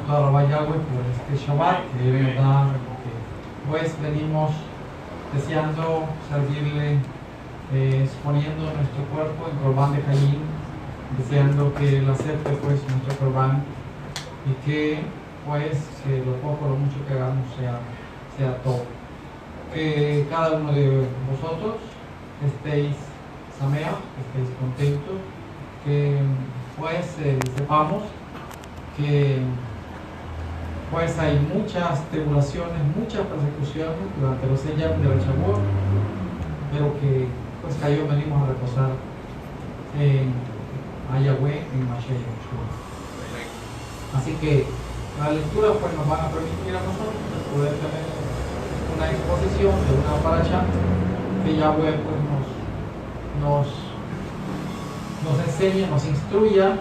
toda la Yahweh por este Shabbat, que de verdad que pues venimos deseando servirle, exponiendo nuestro cuerpo en Corbán de Caín, deseando que él acepte pues nuestro Corbán y que pues que lo poco o lo mucho que hagamos sea todo. Que cada uno de vosotros estéis sameach, que estéis contentos, que pues sepamos que pues hay muchas tribulaciones, muchas persecuciones durante los 6 años de la Shavuot, pero que pues cayó venimos a reposar a Yahweh en Mashiach Yeshua. Así que la lectura pues nos van a permitir a nosotros poder tener una exposición de una paracha que Yahweh pues nos enseñe, nos instruya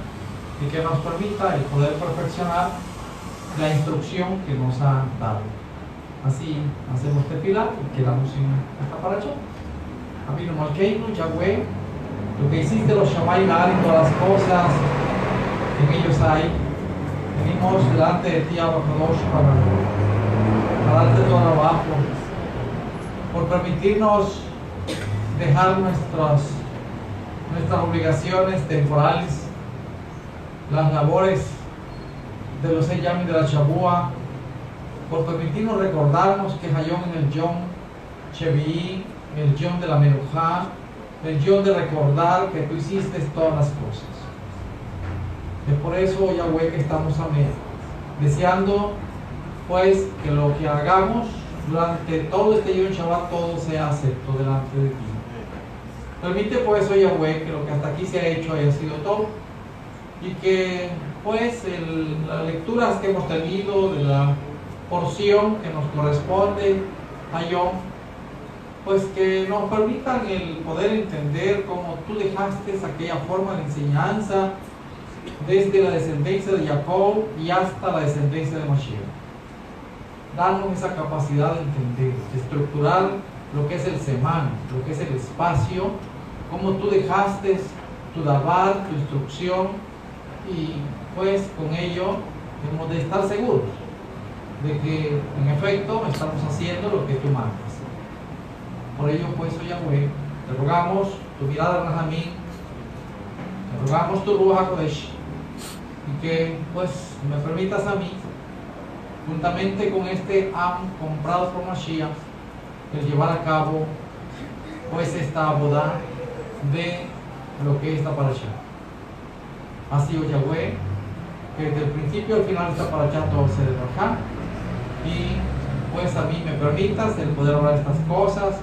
y que nos permita el poder perfeccionar la instrucción que nos ha dado. Así hacemos tefilá y quedamos en esta paracha. Abino Malkeinu, Yahweh, lo que hiciste los Shammai y todas las cosas que en ellos hay, venimos delante de ti, Abacadosh, para darte todo abajo, por permitirnos dejar nuestras obligaciones temporales, las labores de los 6 años de la Shabua, por permitirnos recordarnos que Hayom en el Yom Shevi'i, el Yom de la Menujá, el Yom de recordar que tú hiciste todas las cosas. Es por eso, Yahweh, que estamos deseando pues que lo que hagamos durante todo este Yom Shabbat, todo sea acepto delante de ti. Permite pues, oh Yahweh, que lo que hasta aquí se ha hecho haya sido todo y que pues las lecturas que hemos tenido de la porción que nos corresponde a Yom, pues que nos permitan el poder entender cómo tú dejaste aquella forma de enseñanza desde la descendencia de Jacob y hasta la descendencia de Mashiach. Danos esa capacidad de entender, de estructurar lo que es el semán, lo que es el espacio, cómo tú dejaste tu dabar, tu instrucción, y pues con ello hemos de estar seguros de que en efecto estamos haciendo lo que tú mandas. Por ello pues, oh Yahweh, te rogamos tu mirada Rahamín, te rogamos tu Ruach HaKodesh, y que pues me permitas a mí, juntamente con este Am comprado por Mashiach, el llevar a cabo pues esta boda de lo que es esta parasha. Así, oh Yahweh, que desde el principio al final de esta parasha todo se desbarja, y pues a mí me permitas el poder hablar estas cosas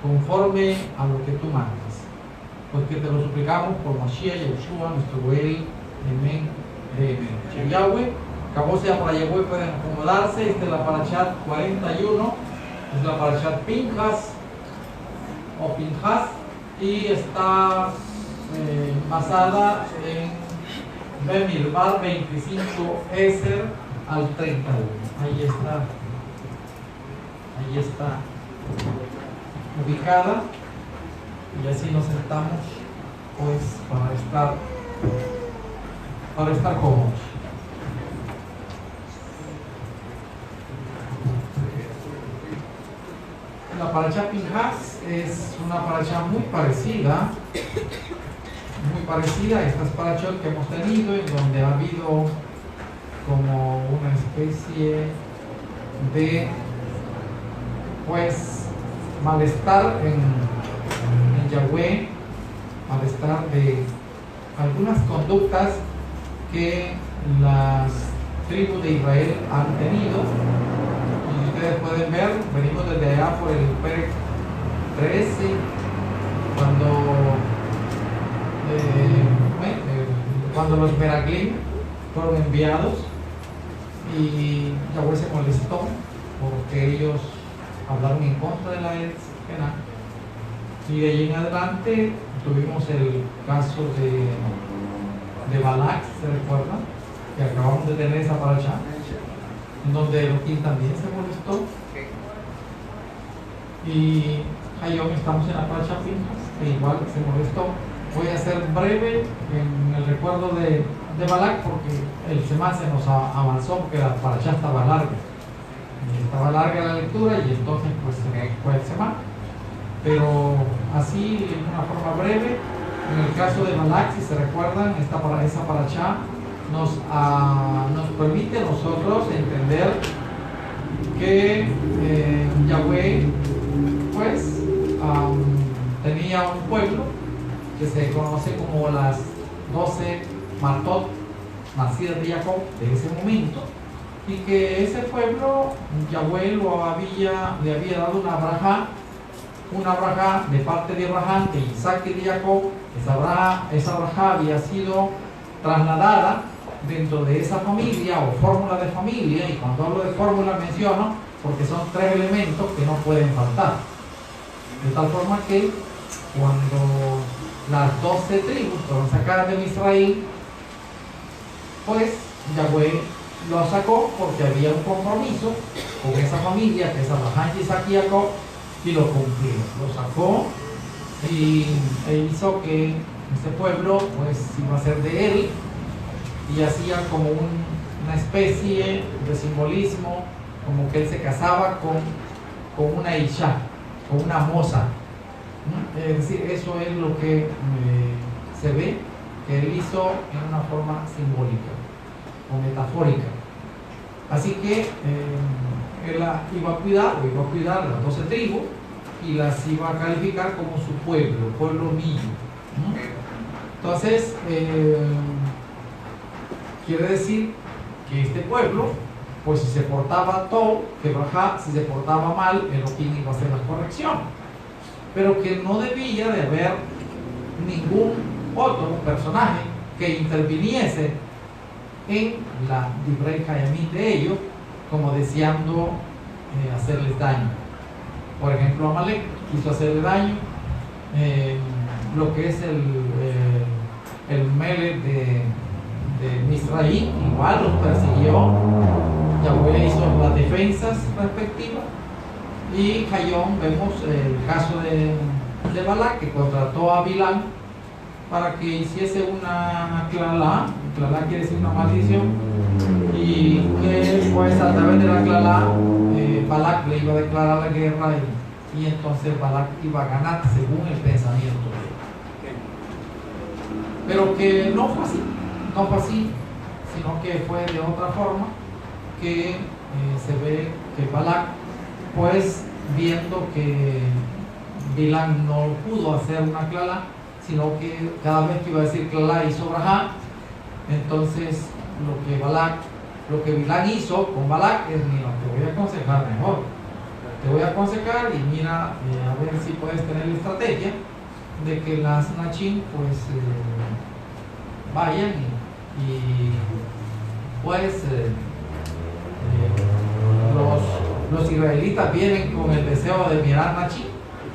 conforme a lo que tú mandas, porque te lo suplicamos por Mashiach Yeshua, nuestro Goel. Amén. Amén. Yahweh, acabó sea para Yahweh, pueden acomodarse. Esta es la parashat 41, es la parashat Pinjas o Pinjas, y está basada en Bemidbar 25 Eser al 31. Ahí está ubicada, y así nos sentamos pues para estar cómodos. La parasha Pinjas es una parasha muy parecida a estas parashot que hemos tenido, en donde ha habido como una especie de pues malestar en Yahweh, malestar de algunas conductas que las tribus de Israel han tenido. Y ustedes pueden ver, venimos desde allá por el Perek 13, cuando los Meraglim fueron enviados, y Yahweh se molestó porque ellos hablaron en contra de la Eretz Kená. Y de allí en adelante tuvimos el caso de Balak, ¿se recuerdan? Que acabamos de tener esa parasha, en donde Elohim también se molestó. Y Hayom estamos en la parasha Pinjas, que igual se molestó. Voy a ser breve en el recuerdo de de Balac, porque el semán se nos avanzó porque la parashá estaba larga. Estaba larga la lectura y entonces pues se me fue el semán. Pero así, en una forma breve, en el caso de Balac, si se recuerdan, esa parashá nos permite a nosotros entender que Yahweh pues tenía un pueblo que se conoce como las 12 Martot nacidas de Jacob de ese momento, y que ese pueblo Yahweh le había dado una braja de parte de Abraham, de Isaac y de Jacob. Esa braja había sido trasladada dentro de esa familia o fórmula de familia, y cuando hablo de fórmula menciono porque son 3 elementos que no pueden faltar, de tal forma que cuando las 12 tribus fueron sacadas de Israel, pues Yahweh lo sacó porque había un compromiso con esa familia, que es Abraham, Isaac y Jacob, y lo cumplió. Lo sacó e hizo que ese pueblo pues iba a ser de él, y hacía como una especie de simbolismo, como que él se casaba con una isha, con una moza. Es decir, eso es lo que se ve que él hizo en una forma simbólica o metafórica. Así que él iba a cuidar las 12 tribus y las iba a calificar como su pueblo mío. Entonces, quiere decir que este pueblo, pues si se portaba todo, que Brajá, si se portaba mal, Elohim iba a hacer la corrección. Pero que no debía de haber ningún otro personaje que interviniese en la Divrei Hayamim de ellos, como deseando hacerles daño. Por ejemplo, Amalek quiso hacerle daño, lo que es el Melech de Misraim, igual los persiguió. Yahweh hizo las defensas respectivas. Y Hayón, vemos el caso de Balac, que contrató a Bilán para que hiciese una clalá. Clalá quiere decir una maldición, y que pues a través de la clalá Balac le iba a declarar la guerra, y entonces Balac iba a ganar según el pensamiento de él. Pero que no fue así, sino que fue de otra forma, que se ve que Balac, pues viendo que Bilán no pudo hacer una clalá, sino que cada vez que iba a decir clalá hizo brajá, entonces lo que Bilán hizo con Balac es: mira, te voy a aconsejar mejor, te voy a aconsejar, y mira, a ver si puedes tener la estrategia de que las Nachim pues vayan y pues los israelitas vienen con el deseo de mirar Nachim,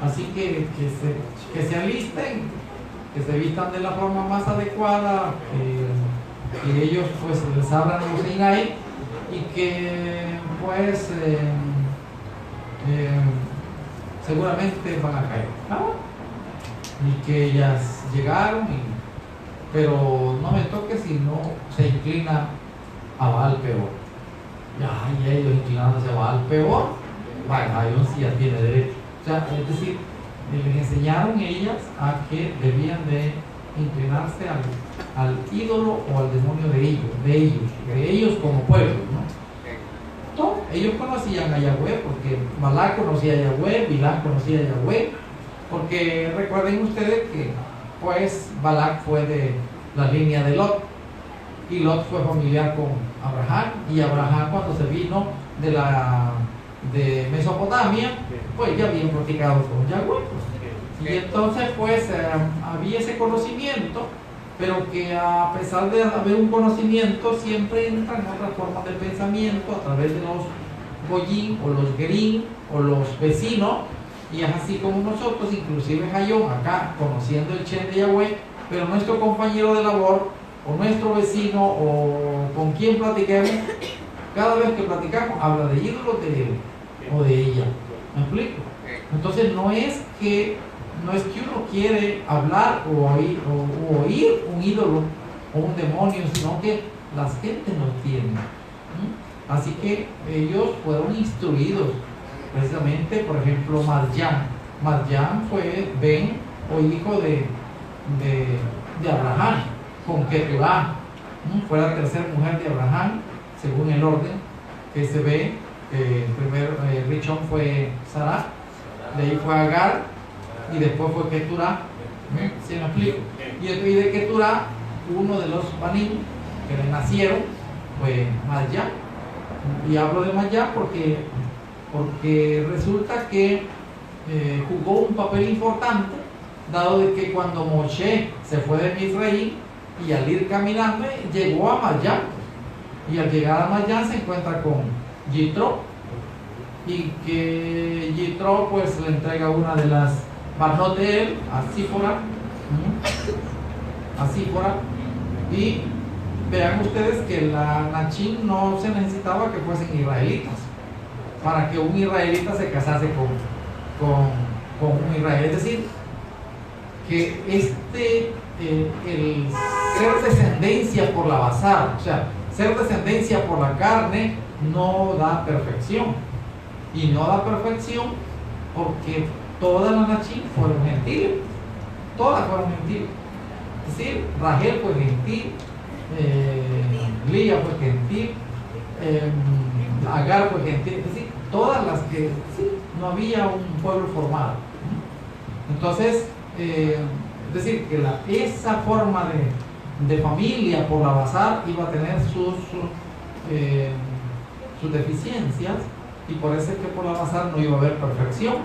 así que se alisten, que se vistan de la forma más adecuada, que ellos pues les abran los Sinai, y que pues seguramente van a caer, ¿no? Y que ellas llegaron, pero no me toque si no se inclina a Baal Peor. Y ellos inclinándose a Baal Peor, Hayón sí ya tiene derecho. O sea, es decir, les enseñaron ellas a que debían de inclinarse al ídolo o al demonio de ellos como pueblo, ¿no? Entonces, ellos conocían a Yahweh, porque Balac conocía a Yahweh, Bilán conocía a Yahweh, porque recuerden ustedes que pues Balac fue de la línea de Lot, y Lot fue familiar con Abraham, y Abraham, cuando se vino de Mesopotamia, pues ya habían platicado con Yahweh, y entonces pues había ese conocimiento, pero que a pesar de haber un conocimiento, siempre entran otras formas de pensamiento a través de los Goyim o los Gerim o los vecinos, y es así como nosotros, inclusive Hayón, acá conociendo el Shem de Yahweh, pero nuestro compañero de labor o nuestro vecino o con quien platiquemos, cada vez que platicamos habla de ídolos de él o de ella. ¿Me explico? Entonces no es que uno quiere hablar o oír un ídolo o un demonio, sino que las gentes los tienen. Así que ellos fueron instruidos, precisamente, por ejemplo, Marján. Marján fue Ben o hijo de Abraham, con Keturah. Fue la tercera mujer de Abraham, según el orden que se ve. Primero Richón fue Sarah, de ahí fue Agar y después fue Keturah. ¿Sí me explico? Y de Keturah, uno de los Banim que le nacieron fue Marján. Y hablo de Marján porque resulta que jugó un papel importante, dado de que cuando Moshe se fue de Misraim y al ir caminando llegó a Marján, y al llegar a Marján se encuentra con Yitro, y que Yitro pues le entrega una de las banot de él a Sífora, y vean ustedes que la Nachín no se necesitaba que fuesen israelitas para que un israelita se casase con un israelí. Es decir, que el ser descendencia por la basar, o sea, ser descendencia por la carne, no da perfección. Y no da perfección porque todas las Nachín fueron gentiles. Todas fueron gentiles. Es decir, Rachel fue gentil, Lía fue gentil, Agar fue gentil. Es decir, todas las que sí, no había un pueblo formado. Entonces, es decir, que esa forma de familia por la basar iba a tener sus deficiencias, y por eso es que por la basar no iba a haber perfección.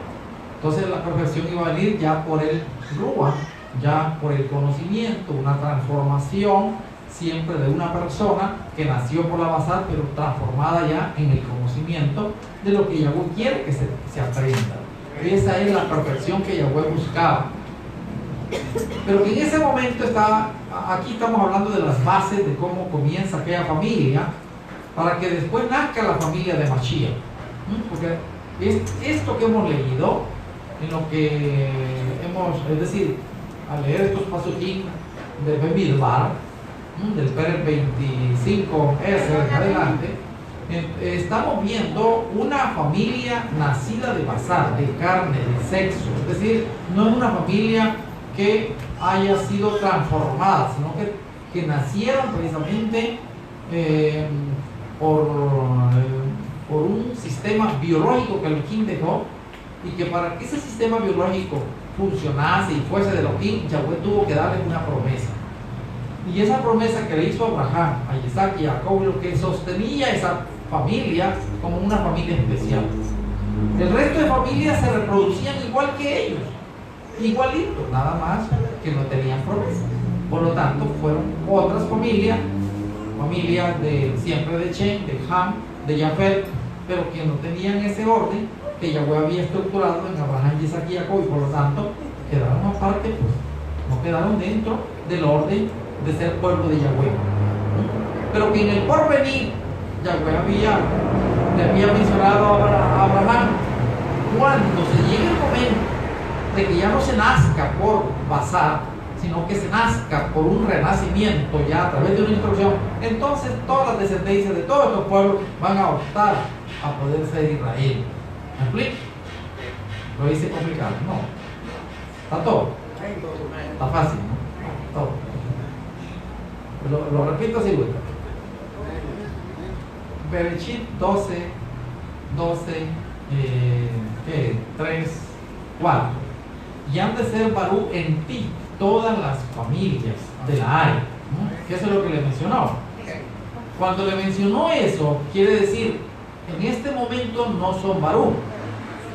Entonces la perfección iba a venir ya por el Ruach, ya por el conocimiento, una transformación siempre de una persona que nació por la basar, pero transformada ya en el conocimiento de lo que Yahweh quiere que se aprenda. Esa es la perfección que Yahweh buscaba. Pero que en ese momento aquí estamos hablando de las bases de cómo comienza aquella familia, para que después nazca la familia de Mashiach. Porque esto que hemos leído, en lo que es decir, al leer estos pasukim de Bemidbar, del Pérez 25 en adelante, estamos viendo una familia nacida de basar, de carne, de sexo. Es decir, no es una familia que haya sido transformada, sino que nacieron precisamente por un sistema biológico que Elohim dejó, y que para que ese sistema biológico funcionase y fuese de Elohim, Yahweh tuvo que darle una promesa. Y esa promesa que le hizo a Abraham, a Isaac y a Jacob, lo que sostenía esa familia como una familia especial. El resto de familias se reproducían igual que ellos, igualitos, nada más que no tenían promesa. Por lo tanto, fueron otras familias siempre de Shem, de Ham, de Jafet, pero que no tenían ese orden que Yahweh había estructurado en Abraham, Isaac y Jacob, y por lo tanto quedaron aparte, pues no quedaron dentro del orden de ser pueblo de Yahweh. Pero que en el porvenir Yahweh le había mencionado a Abraham, cuando se llegue el momento de que ya no se nazca por basar, sino que se nazca por un renacimiento ya a través de una instrucción, entonces todas las descendencias de todos estos pueblos van a optar a poder ser Israel. ¿Me explico? Lo hice complicado, no. Está todo. Está fácil, ¿no? Todo. Lo repito así, güey. Bereshit 12, 3, 4. Y han de ser Barú en ti todas las familias de la área, ¿no? Que eso es lo que le mencionó. Cuando le mencionó eso, quiere decir, en este momento no son Barú,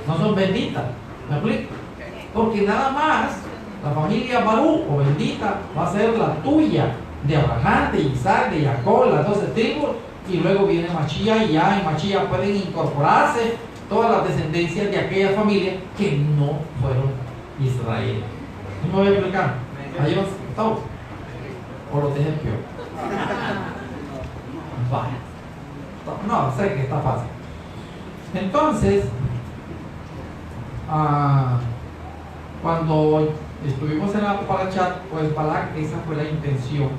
no son benditas. ¿Me explico? Porque nada más la familia Barú o bendita va a ser la tuya, de Abraham, de Isaac, de Jacob, las 12 tribus, y luego viene Mashiach, y ya en Mashiach pueden incorporarse todas las descendencias de aquella familia que no fueron Israel. ¿No me voy a explicar? ¿Ahí vas? ¿Todo? ¿O lo dejes peor? Vale. No, sé que está fácil. Entonces, cuando estuvimos en la Parashat, pues Balak, esa fue la intención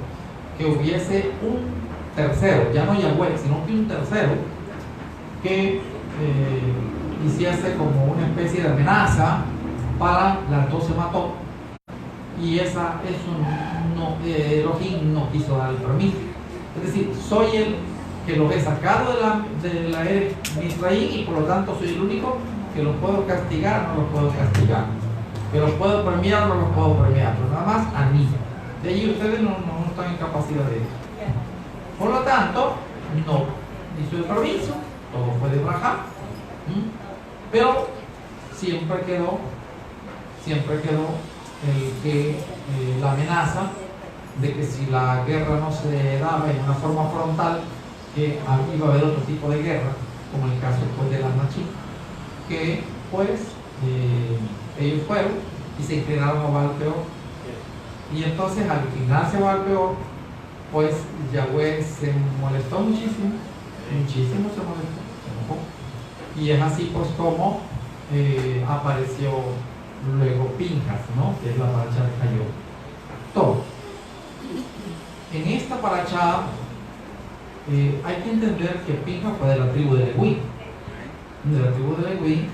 que hubiese un tercero, ya no Yahweh, sino que un tercero que hiciese como una especie de amenaza para las 12 mató, y eso no, Elohim no quiso dar el permiso. Es decir, soy el que los he sacado de la Misraín, y por lo tanto soy el único que los puedo castigar, no los puedo castigar, que los puedo premiar, no los puedo premiar, pero nada más a mí. De allí ustedes no están en capacidad de eso. Por lo tanto, no hizo el permiso, todo fue de Abraham, pero siempre quedó la amenaza de que si la guerra no se daba en una forma frontal, que iba a haber otro tipo de guerra, como el caso pues, de las Nachí, que pues ellos fueron y se inclinaron a Baal Peor. Y entonces al inclinarse a Baal Peor, pues Yahweh se molestó muchísimo se molestó, se enojó. Y es así pues como apareció luego Pinjas, ¿no? Que es la paracha de Cayó. Todo. En esta paracha hay que entender que Pinjas fue de la tribu de Leví,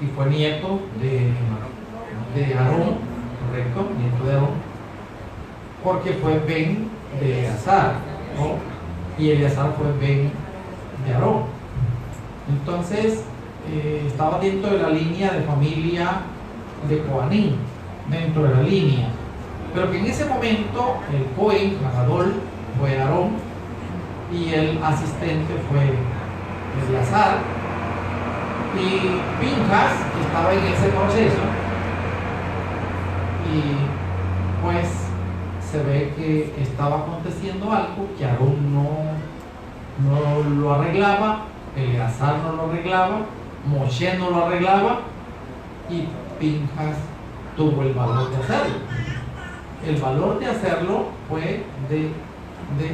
y fue nieto de Aarón, correcto, nieto de Aarón, porque fue Ben de Eleazar, ¿no? Y Eleazar fue Ben de Aarón. Entonces estaba dentro de la línea de familia de Coanín, dentro de la línea, pero que en ese momento el Cohen, Gadol, fue Aarón, y el asistente fue Eleazar, y Pinjas estaba en ese proceso, y pues se ve que estaba aconteciendo algo que Aarón no lo arreglaba, Eleazar no lo arreglaba, Moshe no lo arreglaba, y Pinjas tuvo el valor de hacerlo. El valor de hacerlo fue de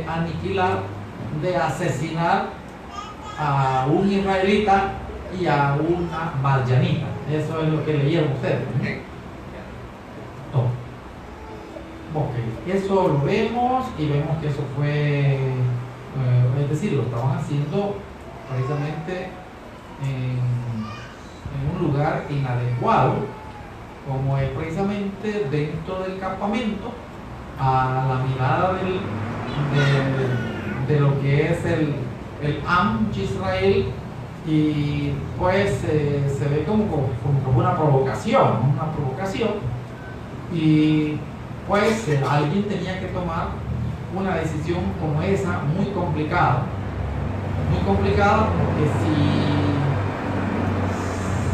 aniquilar, de asesinar a un israelita y a una marjanita. Eso es lo que leyeron ustedes, ¿no? Ok, eso lo vemos, y vemos que eso fue, es decir, lo estaban haciendo precisamente en un lugar inadecuado, como es precisamente dentro del campamento, a la mirada de lo que es el Am Israel, y pues se ve como una provocación, y pues alguien tenía que tomar una decisión como esa, muy complicada, porque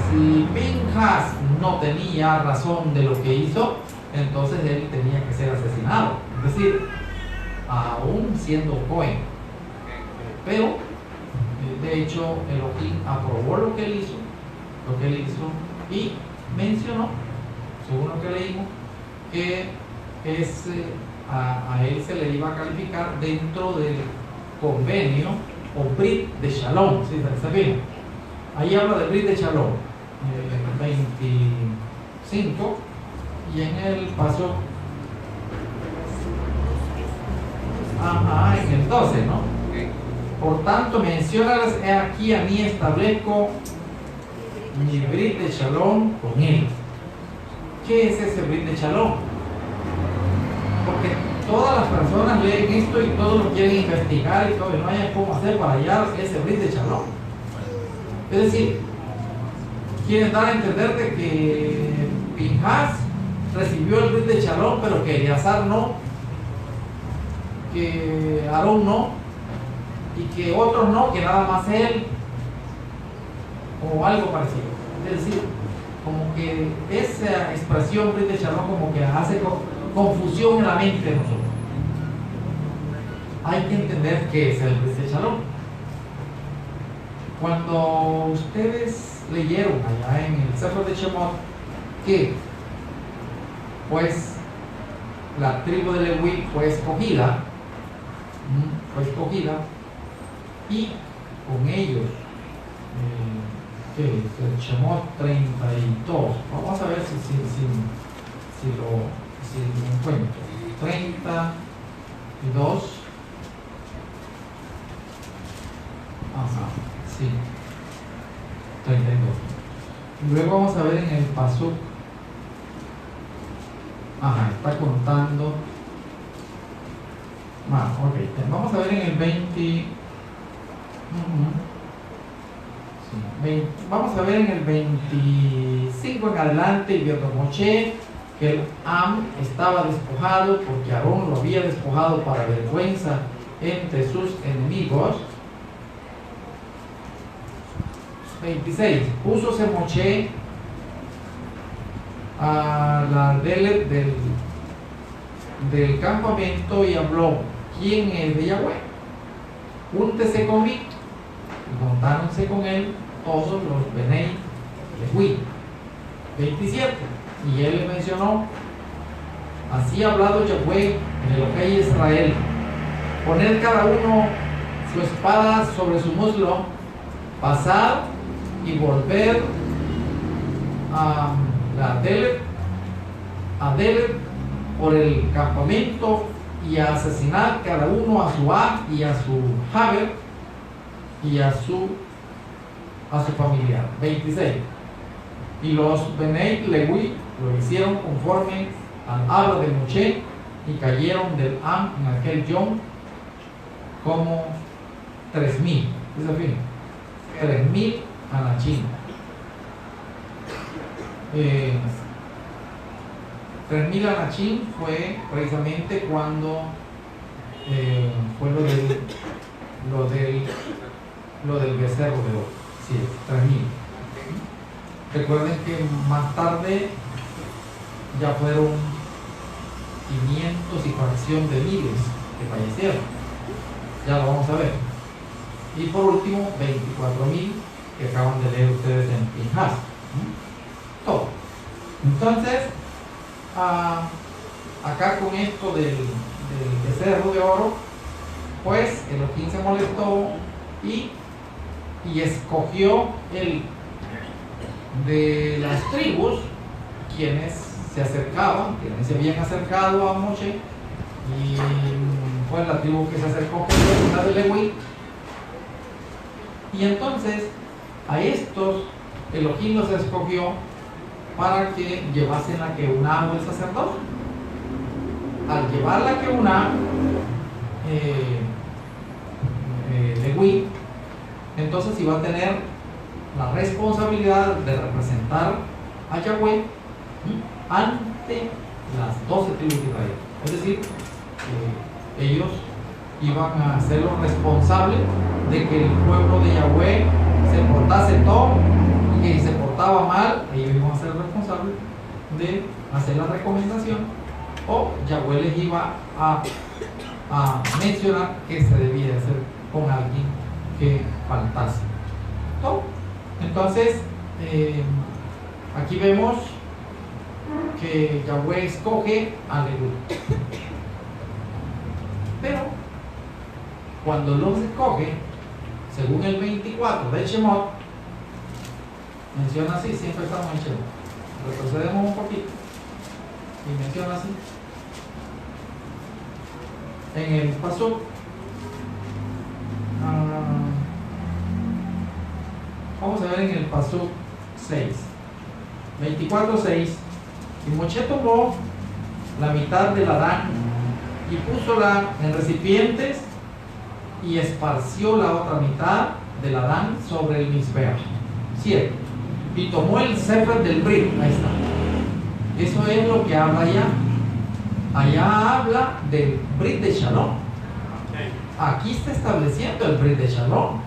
si Pinjas no tenía razón de lo que hizo, entonces él tenía que ser asesinado, es decir, aún siendo Cohen. Pero de hecho Elohim aprobó lo que él hizo, y mencionó, según lo que leímos, que a él se le iba a calificar dentro del convenio o Brit de Shalom, ¿sí? ¿Saben? Ahí habla de Brit de Shalom, 25, y en el paso, en el 12, ¿no? Por tanto, menciónalas, he aquí a mí establezco mi Brit de Shalom con él. ¿Qué es ese Brit de Shalom? Porque todas las personas leen esto y todos lo quieren investigar y todo, y no hay cómo hacer para hallar ese Brit de Shalom. Es decir, quieren dar a entender de que Pinjas recibió el Brit de Shalom, pero que Eleazar no, que Aarón no, y que otros no, que nada más él, o algo parecido. Es decir, como que esa expresión Brit de Shalom como que hace confusión en la mente de nosotros. Hay que entender qué es el Brit de Shalom. Cuando ustedes leyeron allá en el Sefer de Shemot que pues la tribu de Leví fue escogida, y con ellos ¿qué es? El Shemot 32, vamos a ver si lo encuentro. 32, Ajá, sí. 32. Luego vamos a ver en el pasuk. Ajá, está contando. Ok. Vamos a ver en el 20. Sí, vamos a ver en el 25 en adelante. Y vio Moshe que el Am estaba despojado porque Aarón lo había despojado para vergüenza entre sus enemigos. 26. Púsose Moshe a la del campamento y habló: ¿quién es de Yahweh? Úntese conmigo. Y montáronse con él todos los Benei Leví. 27. Y él le mencionó: así ha hablado Yahweh en el Elohei Israel, poner cada uno su espada sobre su muslo, pasar y volver a Delet por el campamento y a asesinar cada uno a su Ab y a su Haber y a su familiar. 26. Y los Benei Leví lo hicieron conforme al habla de Moshe y cayeron del Am en aquel yom como 3,000. ¿Es afín? 3,000 anachim. 3,000 anachim fue precisamente cuando fue lo del becerro de oro. Sí, 3,000. Recuerden que más tarde ya fueron 500 y fracción de miles que fallecieron. Ya lo vamos a ver. Y por último, 24,000 que acaban de leer ustedes en Pinhas. Todo. Entonces, acá con esto del becerro de oro, pues Elohim se molestó y escogió el de las tribus quienes se acercaban, quienes se habían acercado a Moshe, y fue la tribu que se acercó, fue la de Leví. Y entonces a estos Elohim los escogió para que llevasen la Keuná del sacerdote. Al llevar la Keuná, Leví entonces iba a tener la responsabilidad de representar a Yahweh ante las 12 tribus de Israel. Es decir, ellos iban a ser los responsables de que el pueblo de Yahweh se portase todo, y que si se portaba mal, ellos iban a ser responsables de hacer la recomendación, o Yahweh les iba a mencionar que se debía hacer con alguien que faltase. ¿Todo? Entonces, aquí vemos que Yahweh escoge a Leví. Pero cuando los escoge, según el 24 de Shemot, menciona así, siempre estamos en Shemot. Retrocedemos un poquito y menciona así. En el pasuk, vamos a ver en el pasuk 6, 24:6. Y Moshe tomó la mitad del Adán y púsola en recipientes y esparció la otra mitad del Adán sobre el Mizbeach. 7. Y tomó el Sefer del Brit. Ahí está. Eso es lo que habla allá. Allá habla del Brit de Shalom. Aquí está estableciendo el Brit de Shalom.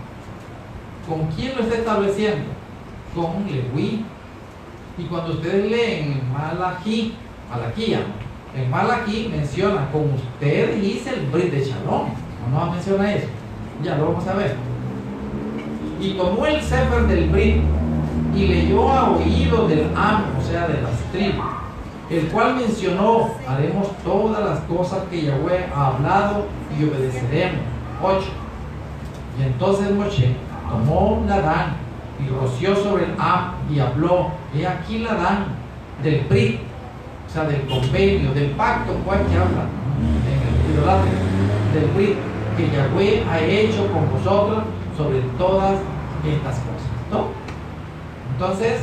¿Con quién lo está estableciendo? Con Leví. Y cuando ustedes leen Malaquía, en Malaquí menciona: con usted hice el Brit de Shalom. No menciona eso. Ya lo vamos a ver. Y tomó el Sefer del Brit y leyó a oído del Am, o sea, de las tribus, el cual mencionó: haremos todas las cosas que Yahweh ha hablado y obedeceremos. 8. Y entonces Moshe tomó la Dan y roció sobre el Am y habló: he aquí la Dan del Brit, o sea, del convenio, del pacto, cual que habla en el idolatría, del Brit, que Yahweh ha hecho con vosotros sobre todas estas cosas, ¿no? Entonces,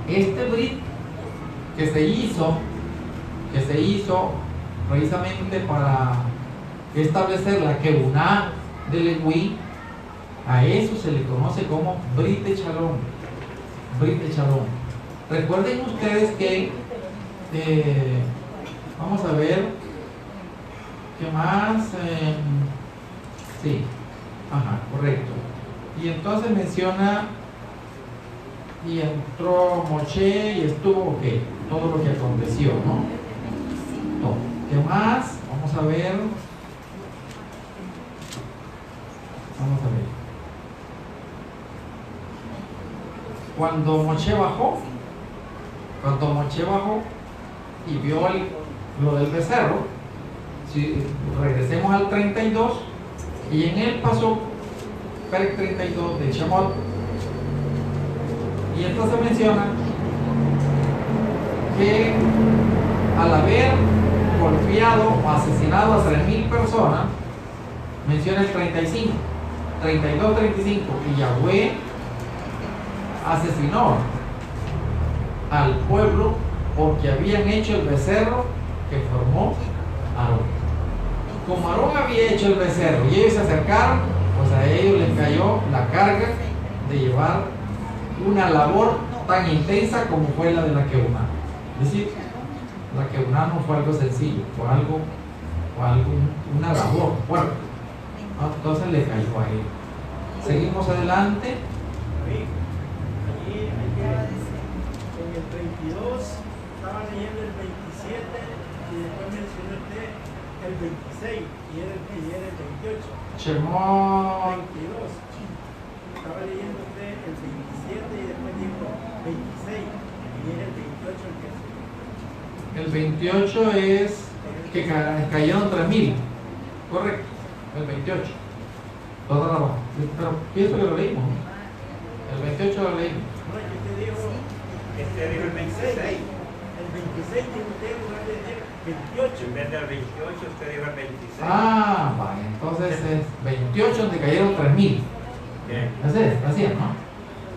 este brit que se hizo precisamente para establecer la Kebuná de Leví, a eso se le conoce como Brit de Shalom. Brit de Shalom. Recuerden ustedes que vamos a ver qué más. Sí, ajá, correcto. Y entonces menciona, y entró Moshe y estuvo, ok, todo lo que aconteció, ¿no? Todo. ¿Qué más? Vamos a ver. Vamos a ver. Cuando Moshe bajó y vio lo del becerro, si regresemos al 32, y en él pasó Perec 32 de Shemot, y entonces menciona que al haber golpeado o asesinado a 3,000 personas, menciona el 35, 32, 35, y Yahweh asesinó al pueblo porque habían hecho el becerro que formó Aarón. Como Aarón había hecho el becerro y ellos se acercaron, pues a ellos les cayó la carga de llevar una labor tan intensa como fue la de la Kebuná. Es decir, la Kebuná no fue algo sencillo, fue una labor fuerte. Entonces le cayó a él. Seguimos adelante. En el 32 estaba leyendo el 27 y después mencionó usted el 26 y era el 28. Shemot 22. Estaba leyendo usted el 27 y después dijo 26 y era el 28 el que El 28 es que cayeron 3,000. Correcto. El 28. Toda la baja. Pero pienso que lo leímos, ¿no? El 28 lo leímos. No, yo te digo el 26. El 26 tiene usted en lugar de decir 28. En vez del 28, usted dijo el 26. Ah, vale. Entonces es 28 donde cayeron 3,000. Bien. Así es, así es, ¿no?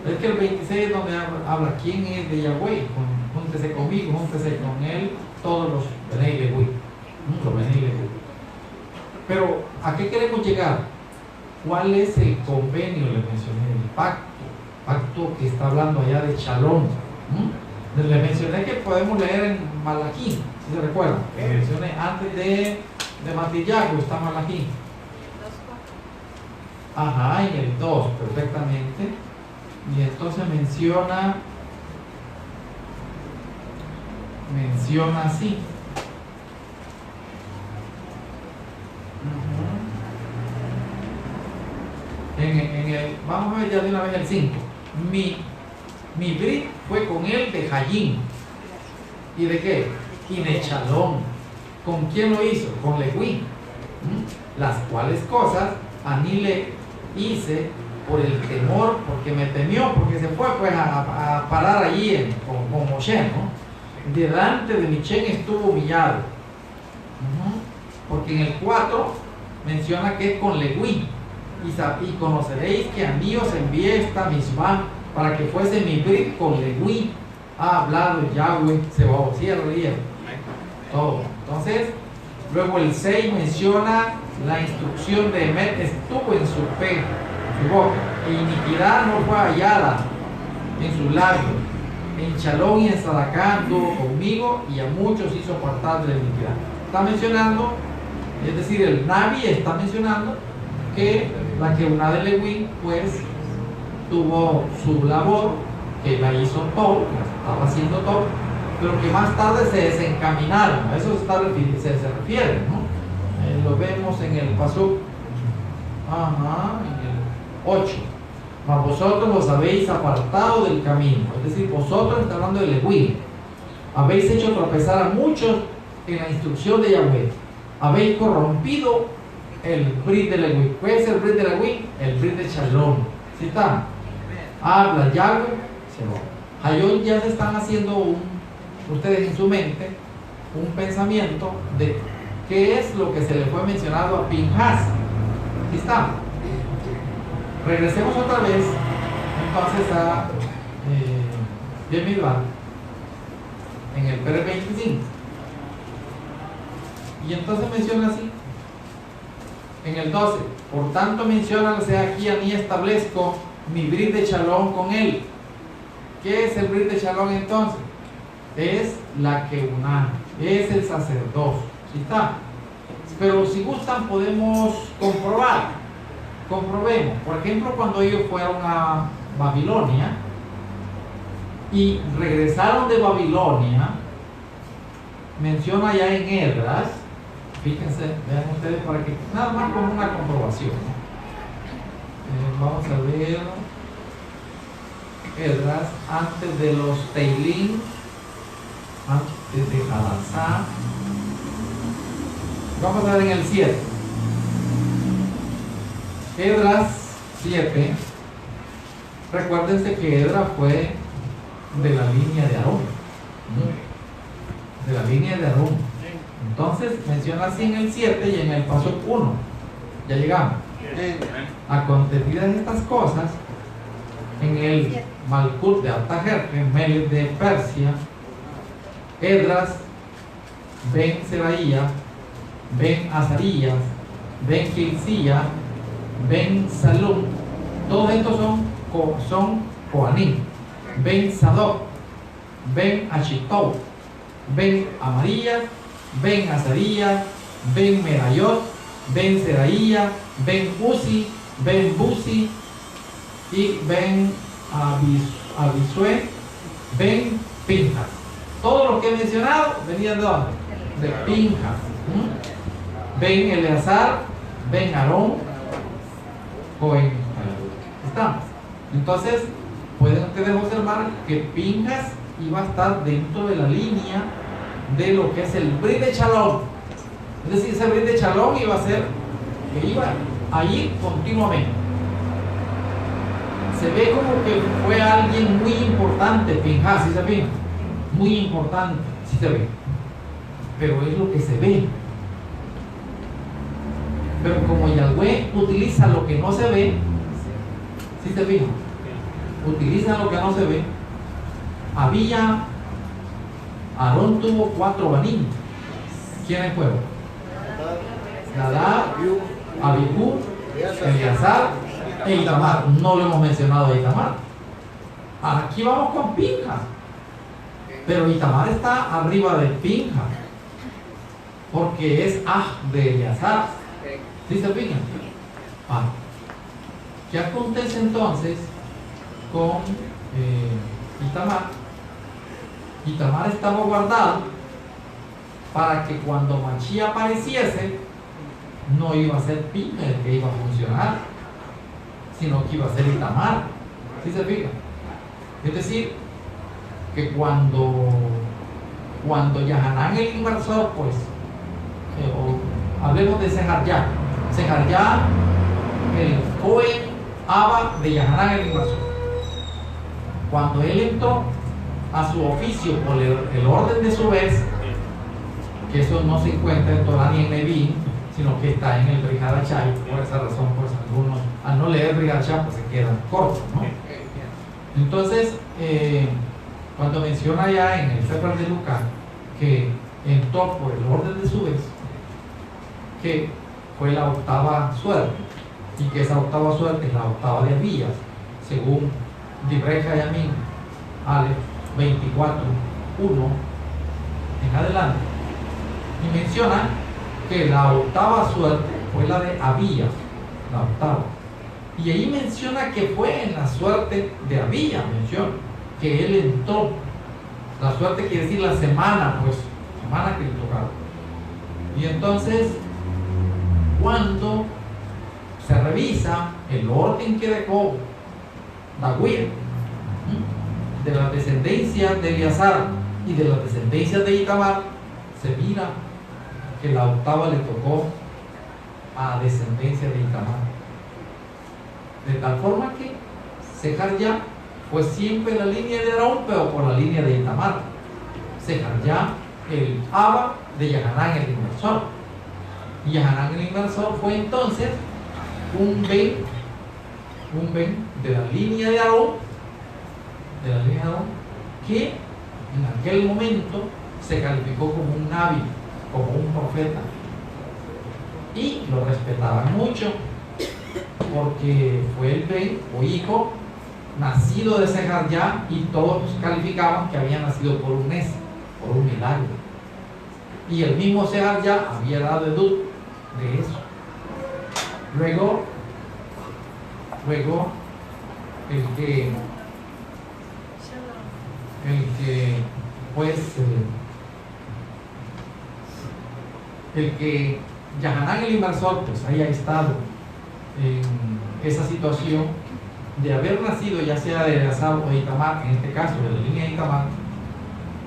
Es que el 26 es donde habla quién es de Yahweh. Júntese conmigo, júntese con él, todos los Benei Leví. Los Benei Leví. Pero, ¿a qué queremos llegar? ¿Cuál es el convenio? Le mencioné, el pacto que está hablando allá de Shalom. Le mencioné que podemos leer en Malaquí, si se recuerdan. Le mencioné antes de Matillahu, está Malaquí. Ajá, en el 2, perfectamente. Y entonces menciona así. Vamos a ver ya de una vez el 5. Mi brit fue con él de Hayim. ¿Y de qué? Y de Shalom. ¿Con quién lo hizo? Con Leví. Las cuales cosas a mí le hice por el temor, porque me temió, porque se fue pues a parar allí con Moshe, ¿no? Delante de Michén estuvo humillado. Porque en el 4 menciona que es con Leví. Y conoceréis que a mí os envié esta misma para que fuese mi brit con Leví. Ha hablado Yahweh Sebaot. Sí, lo leían. Todo. Entonces, luego el 6 menciona la instrucción de Emet estuvo en su boca, e iniquidad no fue hallada en sus labios. En Shalom y en Sadaká anduvo conmigo, y a muchos hizo apartar de la iniquidad. Está mencionando, es decir, el Navi está mencionando que la Kebuná de Leví pues tuvo su labor, que la hizo todo, estaba haciendo todo, pero que más tarde se desencaminaron. A eso se refiere, ¿no? Lo vemos en el Pasuk, en el 8. Mas vosotros os habéis apartado del camino, es decir, vosotros, está hablando de Leví, habéis hecho tropezar a muchos en la instrucción de Yahweh, habéis corrompido el brit de Leví. ¿Cuál es el brit de Leví? El brit de Shalom. ¿Sí está? Habla Yahweh, Hayón ya se están haciendo ustedes en su mente un pensamiento de ¿qué es lo que se le fue mencionado a Pinhas? Aquí está. Regresemos otra vez entonces a Bemidbar en el Pérez 25. Y entonces menciona así en el 12: por tanto menciona, o sea, aquí a mí establezco mi brit de Shalom con él. ¿Qué es el brit de Shalom entonces? Es la Keuná, es el sacerdocio. ¿Sí está? Pero si gustan podemos comprobar. Comprobemos. Por ejemplo, cuando ellos fueron a Babilonia y regresaron de Babilonia, menciona ya en Esdras, fíjense, vean ustedes para que nada más como una comprobación, ¿no? Vamos a ver Esdras antes de los Teilín, antes de Hadasá. Vamos a ver en el 7. Esdras 7. Recuérdense que Esdras fue de la línea de Aarón, de la línea de Aarón. Entonces menciona así en el 7 y en el paso 1. Ya llegamos. Acontecidas estas cosas, en el Malkut de Artajerjes, Meles de Persia, Esdras, Ben Seraía, Ben Azarías, Ben Hilcía, Ben Salum, todos estos son Coanim. Ben Sadoc, Ben Ashitov, Ben Amarías, Ben Azarías, Ben Merayot, Ben Seraía, Ben Uzi, Ben Buzi y Ben Abisue, Ben Pinhas. Todos los que he mencionado venían de dónde? De Pinhas. Ben Eleazar, Ben Aarón, Cohen. Estamos. Entonces, pueden ustedes observar que Pinhas iba a estar dentro de la línea de lo que es el Brit de Shalom. Es decir, ese Brit de Shalom iba a ser que iba a ir continuamente. Se ve como que fue alguien muy importante, Pinhas, ¿sí se ve? Muy importante, sí se ve. Pero es lo que se ve. Pero como Yahweh utiliza lo que no se ve, ¿sí se fijan? Utiliza lo que no se ve. Aarón tuvo 4 banim. ¿Quiénes fueron? Nadab, Abihu, Eleazar e Itamar. No lo hemos mencionado a Itamar. Aquí vamos con Pinhas. Pero Itamar está arriba de Pinhas, porque es de Eleazar. ¿Sí se fijan? ¿Qué acontece entonces con Itamar? Itamar estaba guardado para que cuando Mashiach apareciese no iba a ser Pinhas el que iba a funcionar, sino que iba a ser Itamar. ¿Sí se fijan? Es decir, que cuando Yahanán el inversor, pues, hablemos de Sejarjá, el Cohen Abba de Yahanán el inversor, cuando él entró a su oficio por el orden de su vez, que eso no se encuentra en Torah ni en Leví, sino que está en el Brit Hadashah, por esa razón, pues algunos al no leer Brit Hadashah pues se quedan cortos, ¿no? Entonces, cuando menciona ya en el Sefer de Lucas que entró por el orden de su vez, que fue la octava suerte, y que esa octava suerte es la octava de Abías, según Divrei Hayamim, Aleph 24, 1 en adelante, y menciona que la octava suerte fue la de Abías, la octava, y ahí menciona que fue en la suerte de Abías, menciona que él entró. La suerte quiere decir la semana, pues, semana que le tocaba. Y entonces, cuando se revisa el orden que dejó David de las descendencias de Eleazar y de las descendencias de Itamar, se mira que la octava le tocó a descendencia de Itamar. De tal forma que Sejarjá fue siempre la línea de Aarón, pero por la línea de Itamar. Sejarjá, el Abba de Yahanán el inversor. Y Yahanán el inversor fue entonces un Ben de la línea de Aarón, que en aquel momento se calificó como un nabi, como un profeta, y lo respetaban mucho porque fue el Ben o hijo nacido de Sejarya, y todos calificaban que había nacido por un nes, por un milagro, y el mismo Sejarya había dado edut de eso. Luego el que Yahanán el inversor pues haya estado en esa situación de haber nacido ya sea de Eleazar o de Itamar, en este caso de la línea de Itamar,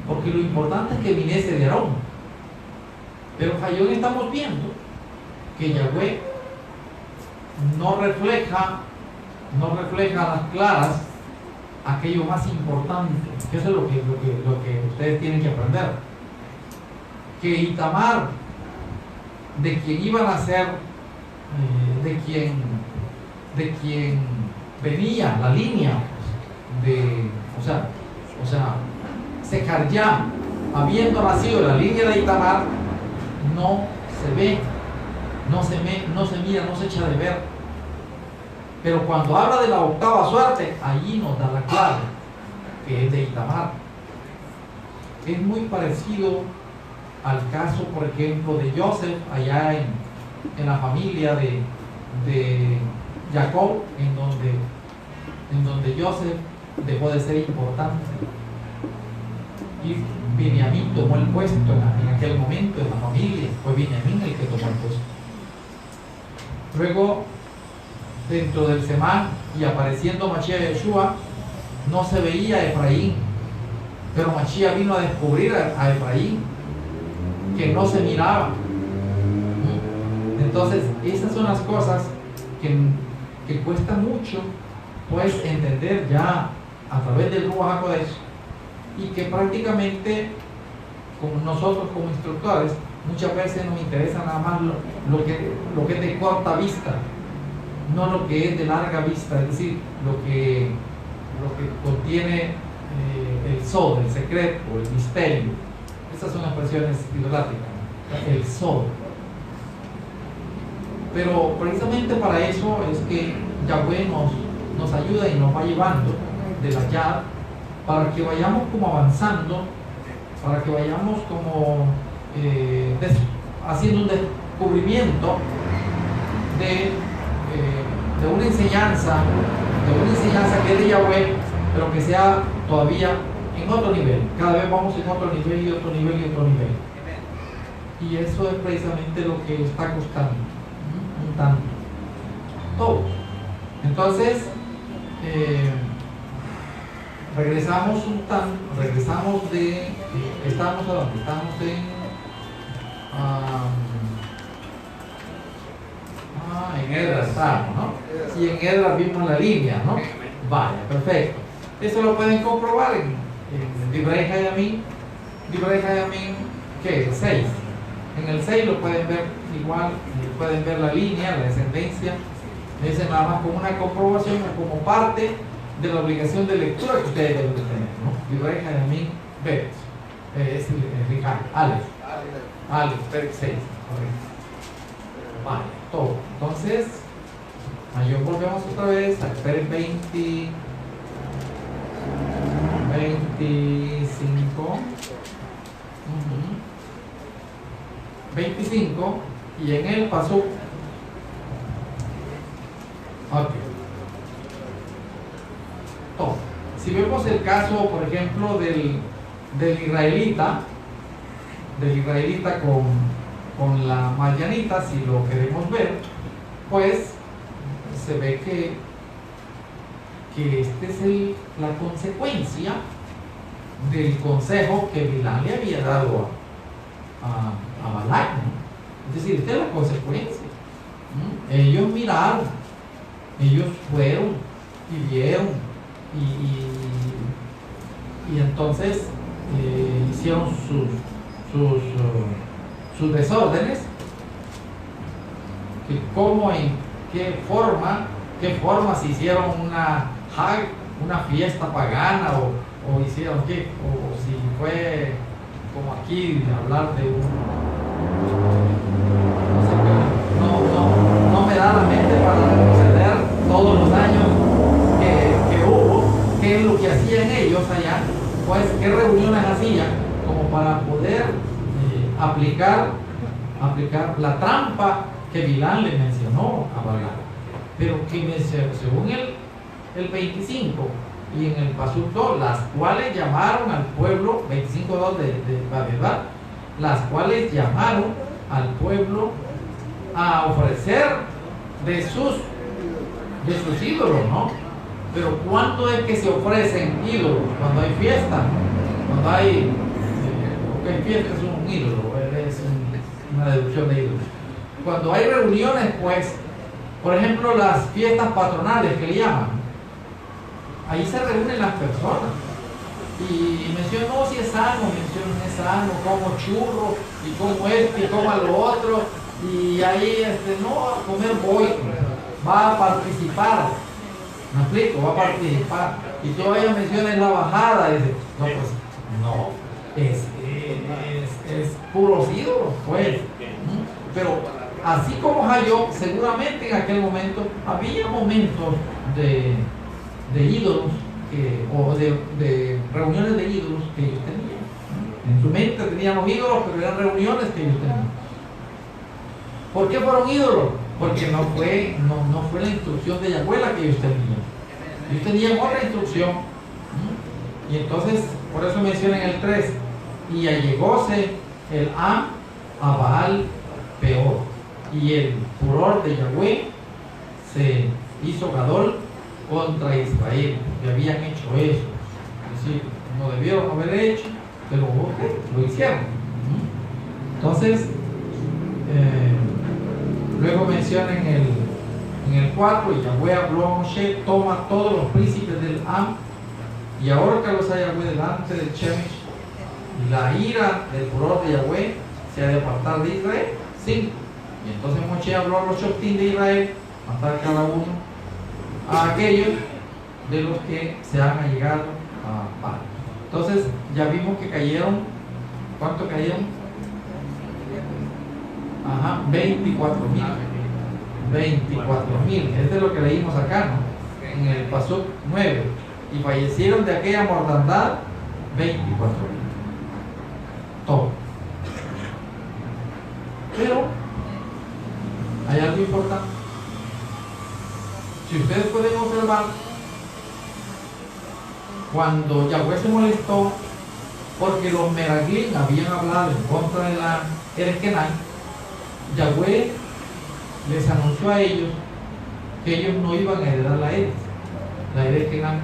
porque lo importante es que viniese de Aarón. Pero Hayón estamos viendo que Yahweh no refleja a las claras aquello más importante, que eso es lo que ustedes tienen que aprender, que Itamar, de quien iban a ser, de quien venía la línea de, o sea, Sejarya, habiendo nacido la línea de Itamar, no se ve, no se mira, no se echa de ver. Pero cuando habla de la octava suerte, allí nos da la clave, que es de Itamar. Es muy parecido al caso, por ejemplo, de Joseph, allá en la familia de Jacob, en donde Joseph dejó de ser importante. Y Benjamín tomó el puesto en aquel momento en la familia. Fue Benjamín el que tomó el puesto. Luego, dentro del Semán y apareciendo Mashiach Yeshua, no se veía a Efraín, pero Mashiach vino a descubrir a Efraín, que no se miraba. Entonces, esas son las cosas que cuesta mucho pues entender ya a través del Ruach HaKodesh, y que prácticamente como nosotros como instructores muchas veces nos interesa nada más lo que es de corta vista, no lo que es de larga vista, es decir, lo que contiene el sod, el secreto, el misterio. Esas son expresiones idolátricas, el sod. Pero precisamente para eso es que Yahweh nos ayuda y nos va llevando de la yad, para que vayamos como avanzando, para que vayamos como haciendo un descubrimiento de una enseñanza que es de Yahweh, pero que sea todavía en otro nivel. Cada vez vamos en otro nivel y otro nivel y otro nivel. Y eso es precisamente lo que está costando un tanto todo. Entonces regresamos estamos a donde estamos en Edras estamos, ¿no? Y en Edras vimos la línea, ¿no? Vaya, perfecto. Eso lo pueden comprobar en Divrei Hayamim, ¿qué? 6. En el 6 lo pueden ver igual, pueden ver la línea, la descendencia. Dice nada más como una comprobación o como parte de la obligación de lectura que ustedes deben de tener, ¿no? Divrei Hayamim, Bet, es Ricardo, Aleph, Perek 6, correcto. Vale, todo. Entonces, mayor volvemos otra vez al Perek 25. 25, y en él pasó. Ok. Todo. Si vemos el caso, por ejemplo, del israelita con la madianita, si lo queremos ver, pues se ve que esta es la consecuencia del consejo que Bilán le había dado a Balac, ¿no? Es decir, esta es la consecuencia. Ellos miraron, ellos fueron y vieron y entonces hicieron sus desórdenes, que cómo, en qué forma se hicieron una fiesta pagana o hicieron qué, o si fue como aquí hablar de no me da la mente para retroceder todos los años que hubo, qué es lo que hacían ellos allá, pues qué reuniones hacían como para poder aplicar la trampa que Bilán le mencionó a Balac. Pero que según el 25 y en el Pasuk 2, las cuales llamaron al pueblo, 25.2 de Bamidbar, las cuales llamaron al pueblo a ofrecer de sus ídolos, ¿no? Pero ¿cuándo es que se ofrecen ídolos? Cuando hay fiesta, cuando hay fiesta es un ídolo, es una deducción de ídolos. Cuando hay reuniones, pues, por ejemplo, las fiestas patronales que le llaman, ahí se reúnen las personas y mencionan, no, si es sano, mencionan, es sano, como churro y como y como lo otro, y ahí no, a comer voy, va a participar, ¿me explico? Va a participar, y todavía mencionan la bajada, y dice, no, pues, no, es puros ídolos, pues. Pero así como Jacob, seguramente en aquel momento había momentos de ídolos o de reuniones de ídolos que ellos tenían. En su mente tenían los ídolos, pero eran reuniones que ellos tenían. ¿Por qué fueron ídolos? Porque no fue la instrucción de Yahweh la que ellos tenían. Ellos tenían otra instrucción. Y entonces, por eso menciona en el 3, y allegóse el Am a Baal Peor, y el furor de Yahweh se hizo gadol contra Israel, que habían hecho eso. Es decir, no debieron haber hecho, pero lo hicieron. Entonces, luego menciona en el 4, y Yahweh habló a Moshe, toma todos los príncipes del Am y ahórcalos a Yahweh delante del Shemesh, y la ira del furor de Yahweh se ha de apartar de Israel. 5. Y entonces Moshe habló a los Shoftim de Israel, matar cada uno a aquellos de los que se han allegado a Baal. Entonces ya vimos que cayeron, ¿cuánto cayeron? 24,000. 24,000, este es lo que leímos acá, ¿no? En el Pasuk 9. Y fallecieron de aquella mortandad 24,000. Todo. Pero hay algo importante. Si ustedes pueden observar, cuando Yahweh se molestó porque los Meraglim habían hablado en contra de la Erkenan, Yahweh les anunció a ellos que ellos no iban a heredar la Erkenan,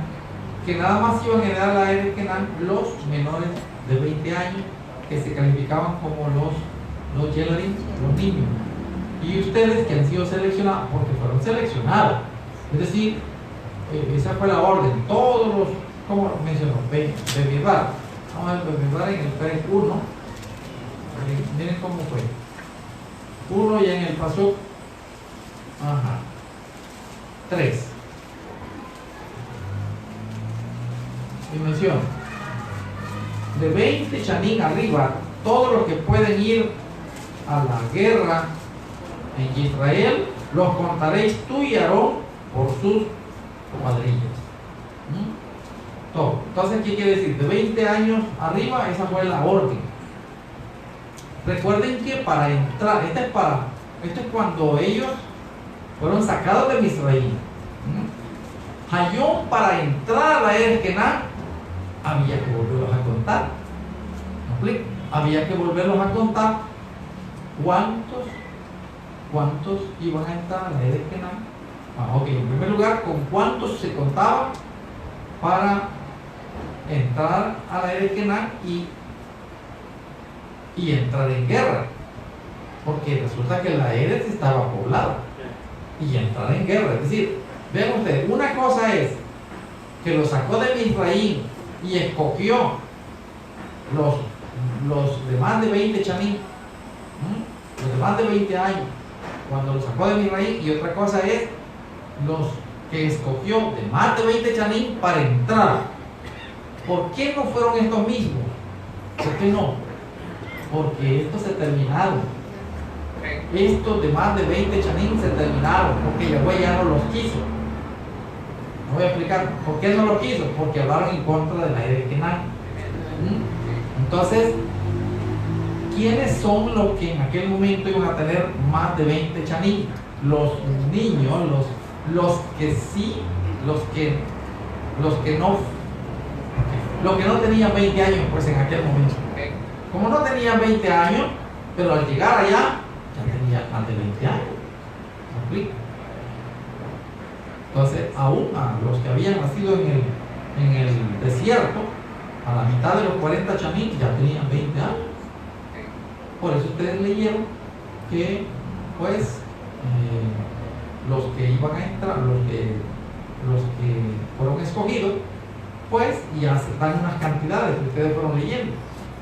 que nada más iban a heredar la Erkenan los menores de 20 años, que se calificaban como los Yelarim, los niños, y ustedes que han sido seleccionados, porque fueron seleccionados, es decir, esa fue la orden, todos los, como mencionó, Bemidbar, vamos a ver Bemidbar en el Perek 1, miren cómo fue, 1 y en el Pasuk 3, dimensión, de 20 chanín arriba, todos los que pueden ir a la guerra en Israel, los contaréis tú y Aarón por sus cuadrillas. Todo. Entonces, ¿qué quiere decir? De 20 años arriba, esa fue la orden. Recuerden que para entrar, esto es cuando ellos fueron sacados de Misraim. Hayón, para entrar a la Erkená, había que volverlos a contar. ¿Me explico? Había que volverlos a contar. ¿Cuántos iban a entrar a la Erkená? Ok, en primer lugar, ¿con cuántos se contaba para entrar a la Erkená y entrar en guerra? Porque resulta que la Eretz estaba poblada y entrar en guerra. Es decir, vean ustedes, una cosa es que lo sacó de Misraim y escogió los de más de 20 chamín, los de más de 20 años, cuando los sacó de Misraim, y otra cosa es los que escogió de más de 20 chanim para entrar. ¿Por qué no fueron estos mismos? ¿Por qué no? Porque estos se terminaron. Estos de más de 20 chanim se terminaron porque Yahweh ya no los quiso. No voy a explicar por qué no los quiso, porque hablaron en contra de la era de Kenán. Entonces, ¿quiénes son los que en aquel momento iban a tener más de 20 chanim? Los niños, los que sí, los que no tenían 20 años, pues en aquel momento. Como no tenían 20 años, pero al llegar allá, ya tenían más de 20 años. ¿Me explico? Entonces, aún a los que habían nacido en el desierto, a la mitad de los 40 chanim, ya tenían 20 años. Por eso ustedes leyeron que, pues, los que iban a entrar, los que fueron escogidos, pues ya se dan unas cantidades que ustedes fueron leyendo.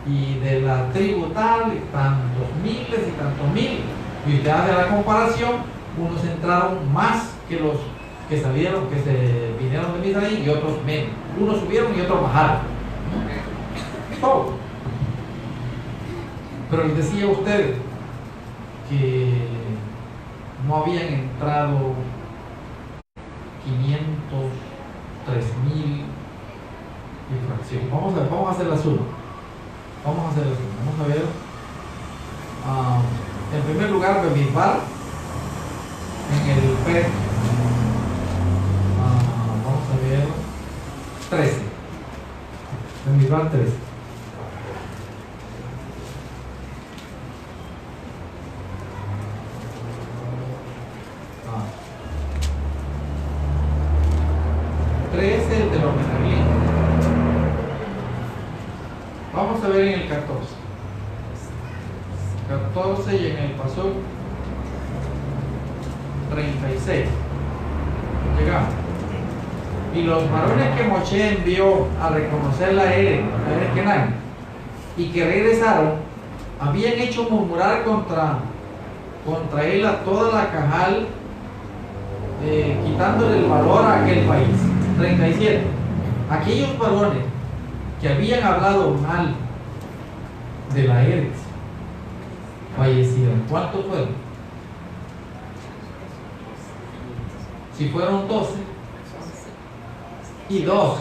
Y de la tribu tal, tantos miles y tantos miles. Y usted hace la comparación, unos entraron más que los que salieron, que se vinieron de Misraim, y otros menos. Unos subieron y otros bajaron. Todo. Pero les decía a ustedes que no habían entrado 500, 3000 y fracción. Vamos a hacer la suma. Vamos a ver. En primer lugar, Bemidbar, en el P. Vamos a ver. 13. Bemidbar 13. De los Menarim. Vamos a ver en el 14. 14 y en el Pasuk 36. Llegamos. Y los varones que Moshe envió a reconocer la Ere Kenán, y que regresaron, habían hecho murmurar contra él a toda la Cajal, quitándole el valor a aquel país. 37. Aquellos varones que habían hablado mal de la Eretz fallecieron. ¿Cuántos fueron? Si fueron 12 y 2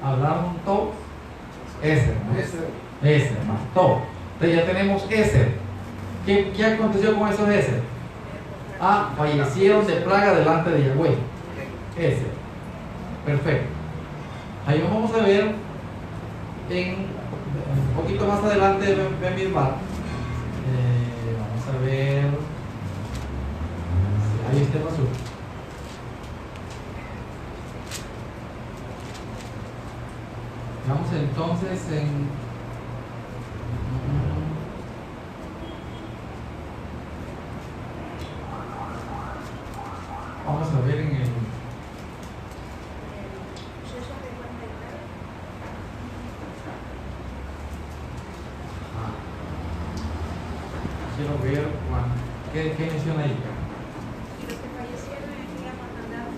hablaron todo, Eser más todo. Entonces ya tenemos Eser. ¿Qué aconteció con esos Eser? Fallecieron de plaga delante de Yahweh. Eser. Perfecto. Ahí vamos a ver un poquito más adelante de Bemidbar. Vamos a ver. Ahí está el azul. Vamos entonces vamos a ver en el quiero ver ¿qué menciona ahí? Y los que fallecieron enviamos mandados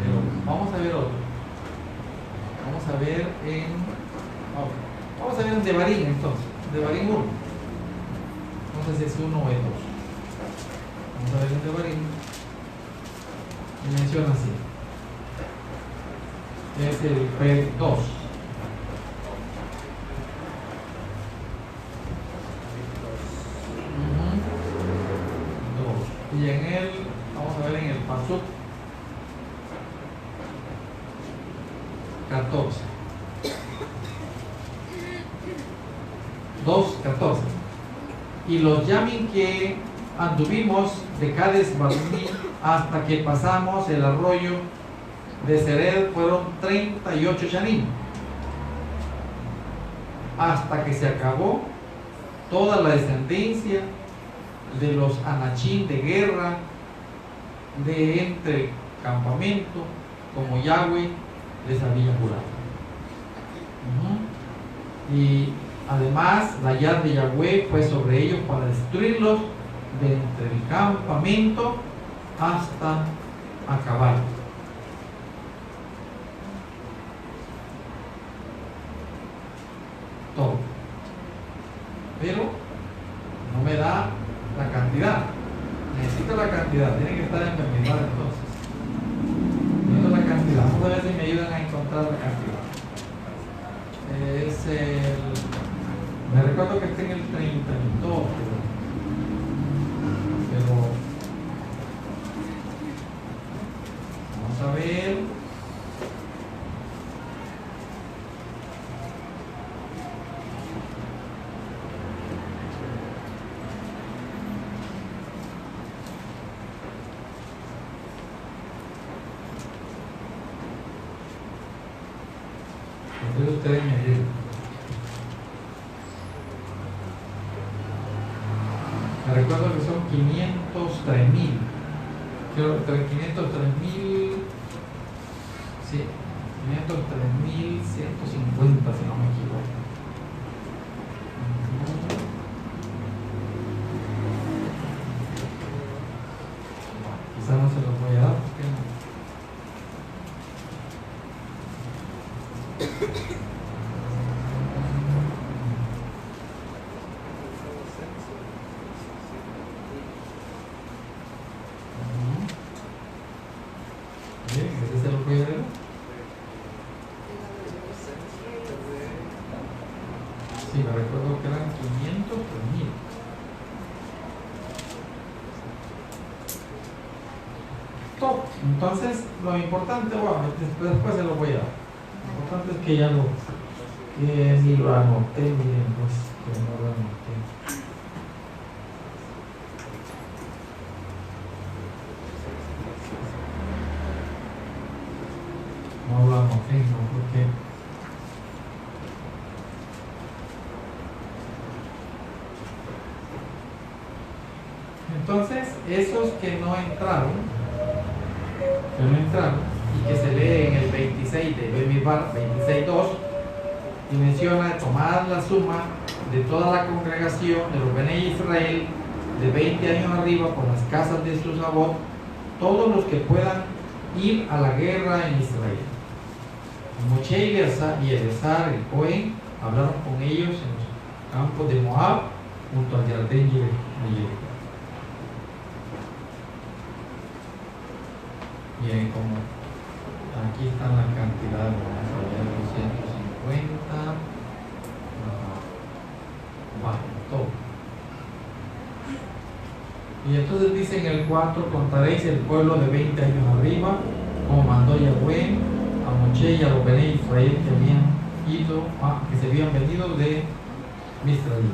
Pero vamos a ver otro. Vamos a ver en Devarim entonces. Devarim 1. No sé si es 1 o es 2. Vamos a ver en Devarim. Y menciona así. Es el P2. Y en él, vamos a ver en el Pasuk 14. 2:14. Y los yamin que anduvimos de Cades Barnea hasta que pasamos el arroyo de Sered fueron 38 shanim, hasta que se acabó toda la descendencia de los anachín de guerra de entre el campamento, como Yahweh les había jurado. Y Además, la llave de Yahweh fue sobre ellos para destruirlos de entre el campamento hasta acabar. Todo. Pero no me da la cantidad. Necesito la cantidad. Tiene que estar en Bemidbar entonces. Necesito la cantidad. Vamos a ver si me ayudan a encontrar la cantidad. Es el... Me recuerdo que está en el 32, pero vamos a ver. Entonces ustedes me ayudan. Me recuerdo que son 503.000. 503.000. Sí, 503.150, si no me equivoco. Quizás no se los voy a dar porque no. Bien, ese se lo voy a dar. Sí, me recuerdo que eran 503.000. Top. Entonces, lo importante, bueno, después se lo voy a dar. Lo importante es que ya lo ni lo anoté, miren, pues que no lo anoté. No lo anoté, no, porque entonces esos que no entraron y que se lee en el 26 de Bemidbar 26.2 y menciona tomar la suma de toda la congregación de los Bene Israel de 20 años arriba por las casas de sus abot, todos los que puedan ir a la guerra en Israel. Moshe y Eleazar el Cohen hablaron con ellos en los campos de Moab junto al Jardín de Jericó. Bien, como aquí están las cantidades, vamos a ver, 250, todo. Y entonces dice en el 4, contaréis el pueblo de 20 años arriba, como mandó Yahweh a Moshe y a los Bene Israel que habían ido, que se habían venido de Misraim.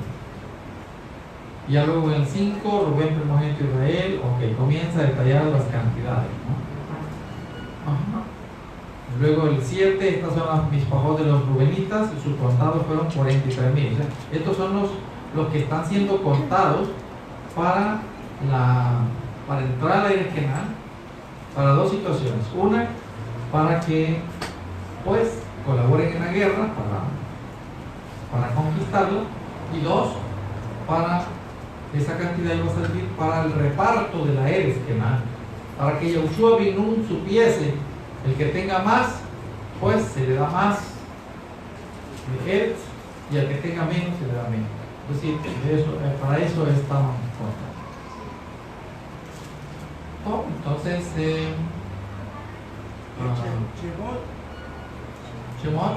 Y ya luego en el 5, Rubén primogénito de Israel, ok, comienza a detallar las cantidades, ¿no? Ajá. Luego el 7, estas son las mispajot de los rubenitas, sus contados fueron 43.000. O sea, estos son los que están siendo contados para entrar a la Erekenal, para dos situaciones. Una, para que pues colaboren en la guerra, para conquistarla. Y dos, para esa cantidad iba a servir para el reparto de la Erekenal, para que Yahushua bin Nun supiese, el que tenga más, pues se le da más de Eretz, y al que tenga menos se le da menos. Es decir, para eso estamos contados. Entonces, Shemot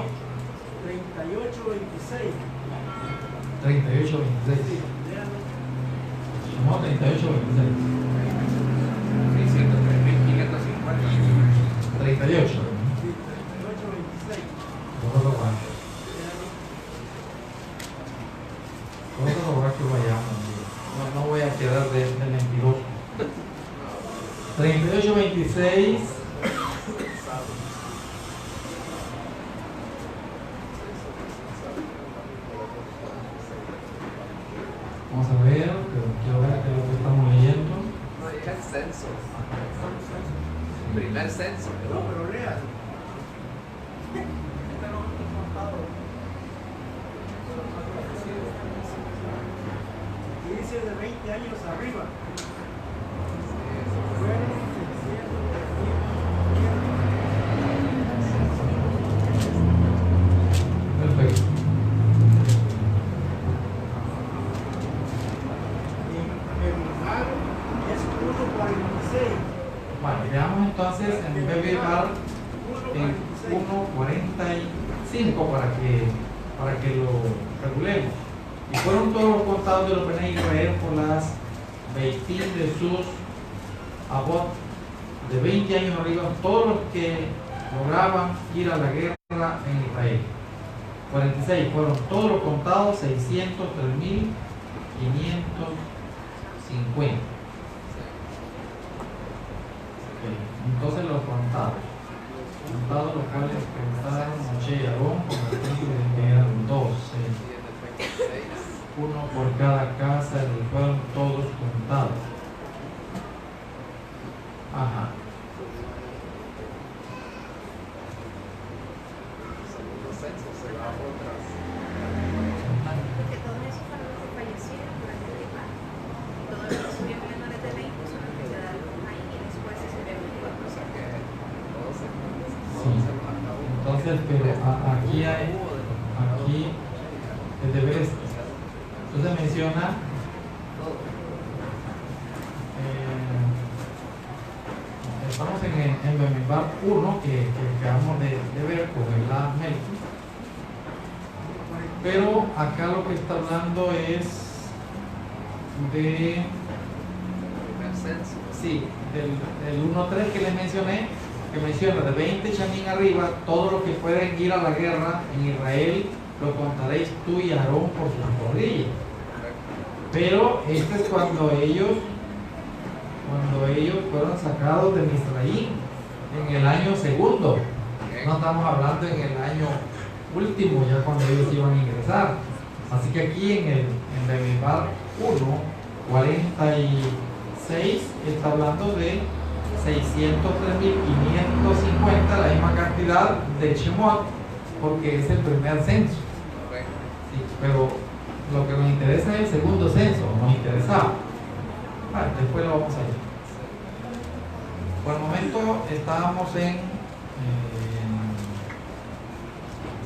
38:26. 38:26. Shemot 38:26. 38. 38:26. Todo lo va que vayamos. No voy a quedar de mentiroso. 38:26. Vamos a ver, pero quiero ver qué es lo que estamos leyendo. No, era el censo. El primer censo. No, pero leas. dice de 20 años arriba. Fueron 600. Perfecto. En Bar es 1.46. Bueno, veamos entonces en Baby Bar en 1.45 para que lo regulemos. Y fueron todos los contados de los Bene Israel por las 20 de sus abot de 20 años arriba, todos los que lograban ir a la guerra en Israel. 46 fueron todos los contados, 603.550. Entonces los contados los cuales contaron Moshe y Aarón, con el tiempo que eran 12, uno por cada casa, y fueron todos contados. Ajá. Porque todos esos fueron los que fallecieron durante el debate. Todos los que subieron menores de 20 son los que se dan ahí y después se subieron 24. Sí. Entonces, pero aquí el deber es. Entonces menciona estamos en Bemidbar 1 que acabamos de ver con el Melki. Pero acá lo que está hablando es de del 1.3 que les mencioné, que menciona de 20 chamín arriba, todos los que pueden ir a la guerra en Israel, lo contaréis tú y Aarón por sus cordillas. Pero este es cuando ellos fueron sacados de Misraín en el año segundo. No estamos hablando en el año último, ya cuando ellos iban a ingresar. Así que aquí en Bemidbar 1, 46 está hablando de 603.550, la misma cantidad de Shemot, porque es el primer censo. Sí, pero lo que nos interesa es el segundo censo, nos interesaba. Vale, después lo vamos a ver. Por el momento estábamos en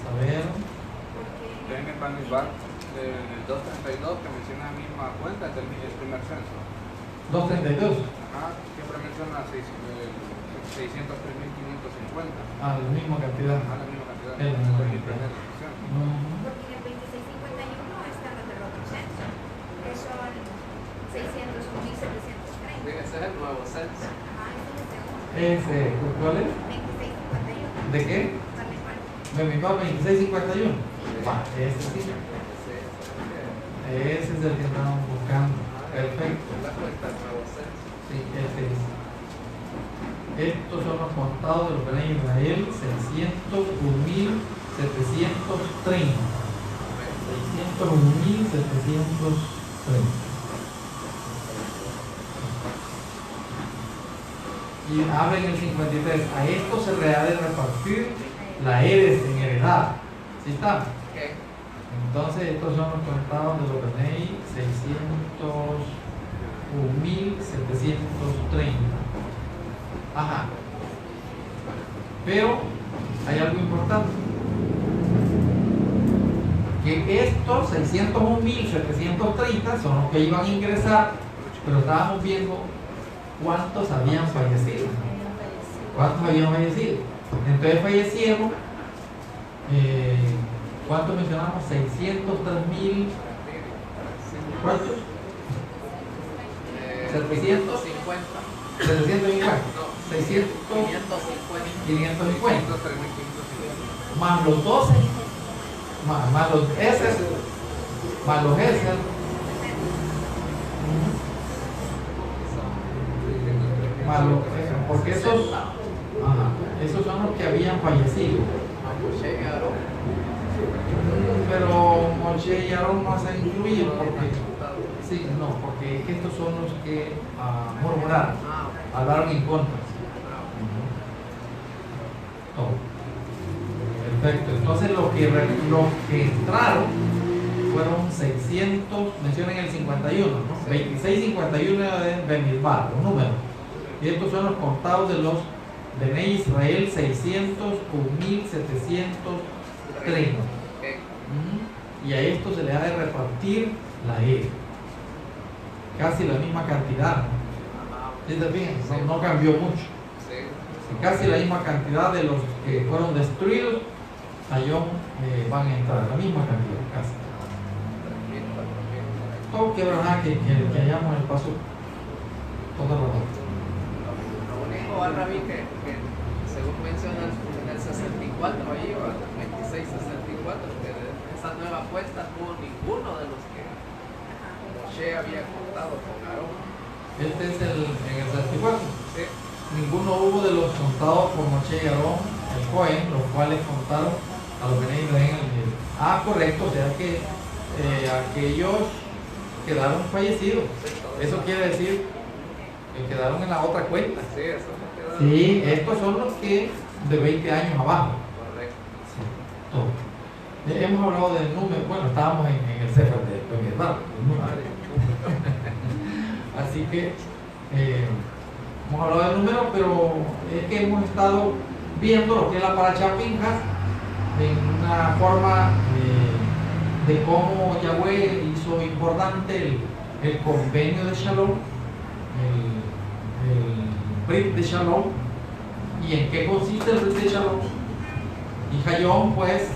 a ver. En el Bamidbar del 232 que menciona la misma cuenta del primer censo. 232. Siempre menciona 603.550. La misma cantidad. La misma cantidad. Es la misma cantidad. Porque en el 2651 están los del otro censo, que son 601.730. Ese es el nuevo censo. ¿Cuál es? 2651. ¿De qué? Vale, igual. Bemidbar 2651. Ese sí. Ese es el que estamos buscando. Perfecto. La cuenta del nuevo censo. Sí, ese es. Estos son los contados de los Bene Israel, 601.730. 601.730. Y habla en el 53, a esto se le ha de repartir la heres en heredad. ¿Sí está? Entonces estos son los contados de los Bene 601.730. Ajá. Pero hay algo importante. Que estos 601.730 son los que iban a ingresar, pero estábamos viendo cuántos habían fallecido. ¿Cuántos habían fallecido? Entonces fallecieron, ¿cuántos mencionamos? 603.000. ¿Cuántos? 750. 750. 600. 550. Más los 12. Más los S. Más los S. Más los, porque esos son los que habían fallecido. Pero Moshe y Aarón no se incluyen porque porque estos son los que murmuraron, hablaron en contra. Todo. Perfecto. Entonces los que entraron fueron 600, mencionan el 51, ¿no? 26, 51 de Bemidbar, los números. Y estos son los contados de los de Israel, 600 con 1730. Y a esto se le ha de repartir la E. Casi la misma cantidad. ¿Sí te fijas? No cambió mucho. Casi la misma cantidad de los que fueron destruidos, Hayón van a entrar, la misma cantidad, casi. Todo que hayamos el paso, toda la noche. Lo único, Rabí, que según menciona en el 64, ahí, o el 26-64, que de esa nueva apuesta tuvo ninguno de los que Moshe había contado con Aarón. Este es en el 64. Sí. Ninguno hubo de los contados por Moshe y Aarón, el Cohen, los cuales contaron a los Bnei Israel. Correcto, o sea que aquellos quedaron fallecidos. Eso quiere decir que quedaron en la otra cuenta. Sí, eso me queda. Sí, estos son los que de 20 años abajo. Correcto. Sí, todo. Hemos hablado del número, bueno, estábamos en el Sefer de Bemidbar, así que hemos hablado del número, pero es que hemos estado viendo lo que es la Parashá Pinjas en una forma de cómo Yahweh hizo importante el convenio de Shalom, el Brit de Shalom, y en qué consiste el Brit de Shalom. Y Hayom, pues,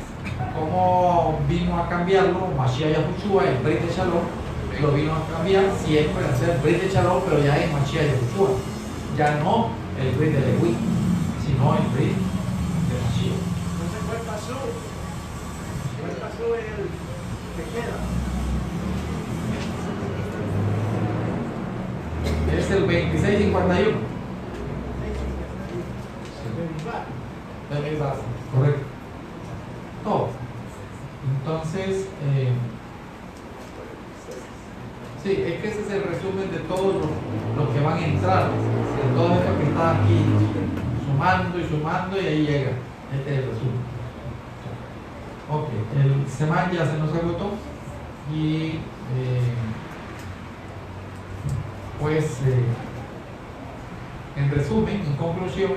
cómo vino a cambiarlo, Mashiach Yahushua, el Brit de Shalom, lo vino a cambiar siempre a hacer Brit de Shalom, pero ya en Mashiach Yahushua, ya no el Brit de Leví, sino el Brit de Mashiach. Entonces, ¿cuál pasó? ¿Cuál pasó en el que queda? Es el 2651. Correcto. Todo. Entonces, sí, es que ese es el resumen de todos los que van a entrar, de todo esto que está aquí, sumando y ahí llega. Este es el resumen. Ok, el semán ya se nos agotó y en resumen, en conclusión,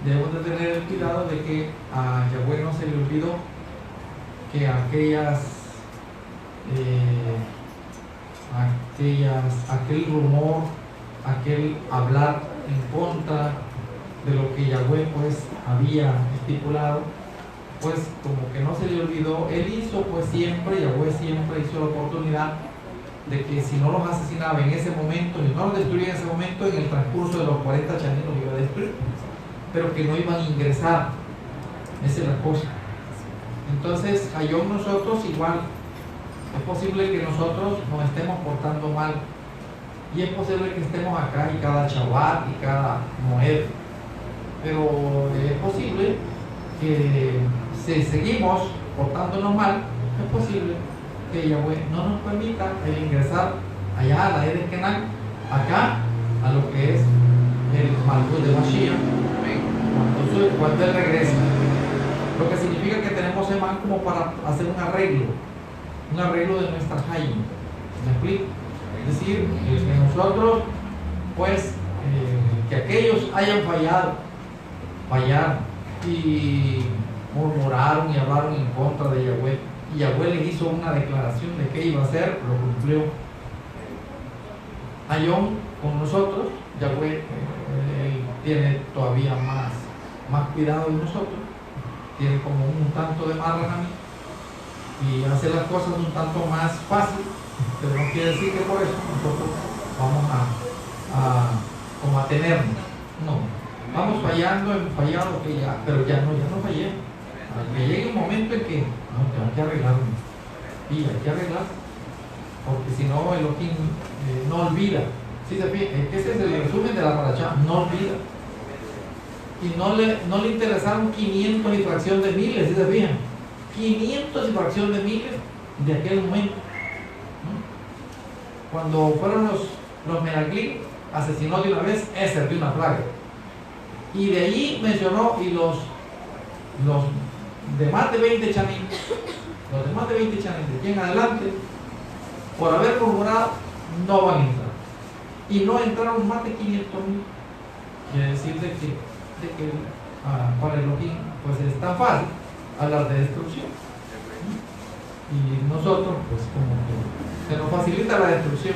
debemos de tener el cuidado de que a Yahweh no se le olvidó que aquel rumor, aquel hablar en contra de lo que Yahweh pues había estipulado, pues como que no se le olvidó. Él hizo pues siempre, Yahweh siempre hizo la oportunidad de que si no los asesinaba en ese momento, ni no los destruía en ese momento, en el transcurso de los 40 años los iba a destruir, pero que no iban a ingresar. Esa es la cosa. Entonces, Hayom, nosotros igual, es posible que nosotros nos estemos portando mal, y es posible que estemos acá y cada Shabbat y cada Moed, pero es posible que si seguimos portándonos mal, es posible que Yahweh no nos permita el ingresar allá a la Eres Kenan, acá a lo que es el Malchut de Mashiach, cuando Él regresa. Lo que significa que tenemos semán como para hacer un arreglo de nuestra Hayim. ¿Me explico? Es decir, que nosotros, pues, que aquellos hayan fallaron y murmuraron y hablaron en contra de Yahweh, y Yahweh les hizo una declaración de qué iba a hacer, lo cumplió. Hayom con nosotros, Yahweh él tiene todavía más cuidado de nosotros, tiene como un tanto de más rahamim y hace las cosas un tanto más fácil, pero no quiere decir que por eso nosotros vamos a tenernos. No, vamos fallando, hemos fallado, pero ya no fallé. Que llegue un momento en que hay que arreglarlo, y hay que arreglar, porque si no Elohim no olvida. ¿Sí se fijan? Ese es el resumen de la parashá, no olvida. Y no le interesaron 500 y fracción de miles, ¿sí se fijan? 500 y fracción de miles de aquel momento, ¿no? Cuando fueron los Meraglim, asesinó de una vez Eser de una plaga, y de allí mencionó, y los de más de 20 chanim Los demás de 20 chanes de aquí en adelante, por haber murmurado, no van a entrar. Y no entraron más de 500.000. Quiere decir de que para Elohim pues es tan fácil hablar de destrucción. Y nosotros pues como que se nos facilita la destrucción,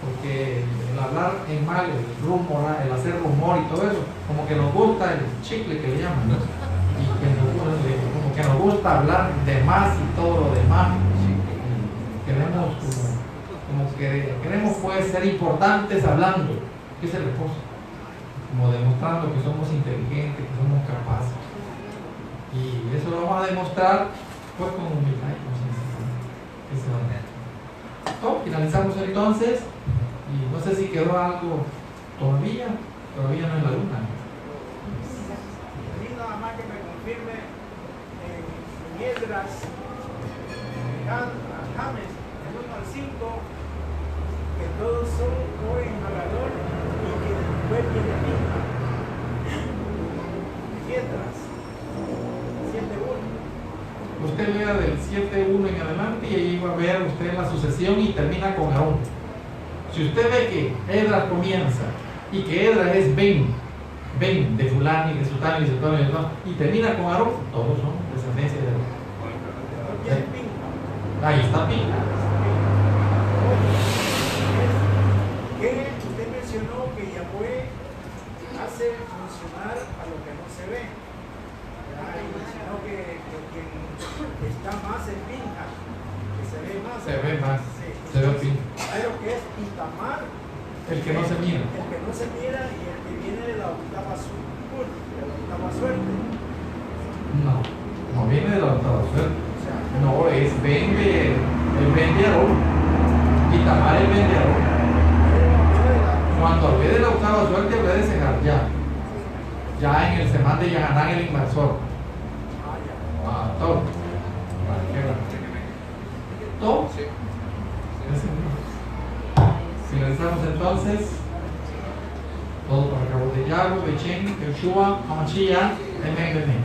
porque el hablar en mal, el hacer rumor y todo eso, como que nos gusta el chicle que le llaman, ¿no? Y como que nos gusta hablar de más y todo lo demás. Queremos como que queremos pues ser importantes hablando, que es el esposo, como demostrando que somos inteligentes, que somos capaces. Y eso lo vamos a demostrar pues con humildad y conciencia. Finalizamos entonces, y no sé si quedó algo todavía no es la luna. Y nada más que me confirme en Esdras, James, del 1 al 5, que todos son Cohen Hagadol y que después viene Pinja. Esdras 7:1. Usted lea del 7.1 en adelante y ahí va a ver usted la sucesión y termina con Aarón. Si usted ve que Edras comienza y que Edras es Ben de fulano y de sultano y de sultano y termina con Aarón, todos son descendencia de Aarón. Ahí está Pinja. Que usted mencionó que Yahweh hace funcionar a lo que no se ve. Y mencionó que está más en Pinja, que se ve más. Se ve más. Sí. Se ve Pinja. Hay lo que es Itamar, El que no se mira. el que no se mira y el que viene de la octava suerte. No viene de la octava suerte. O sea, No, es el Ben de Aarón. Y Tamar el Ben de Aarón. Cuando hablé de la octava suerte, hablé de Segar ya en el semán de Yahanán el inversor. Todo. Todo. Sí. Finalizamos entonces. Todo para cabo de Yago, Bechen, Yeshua, Hamashiach, Amén, Amén.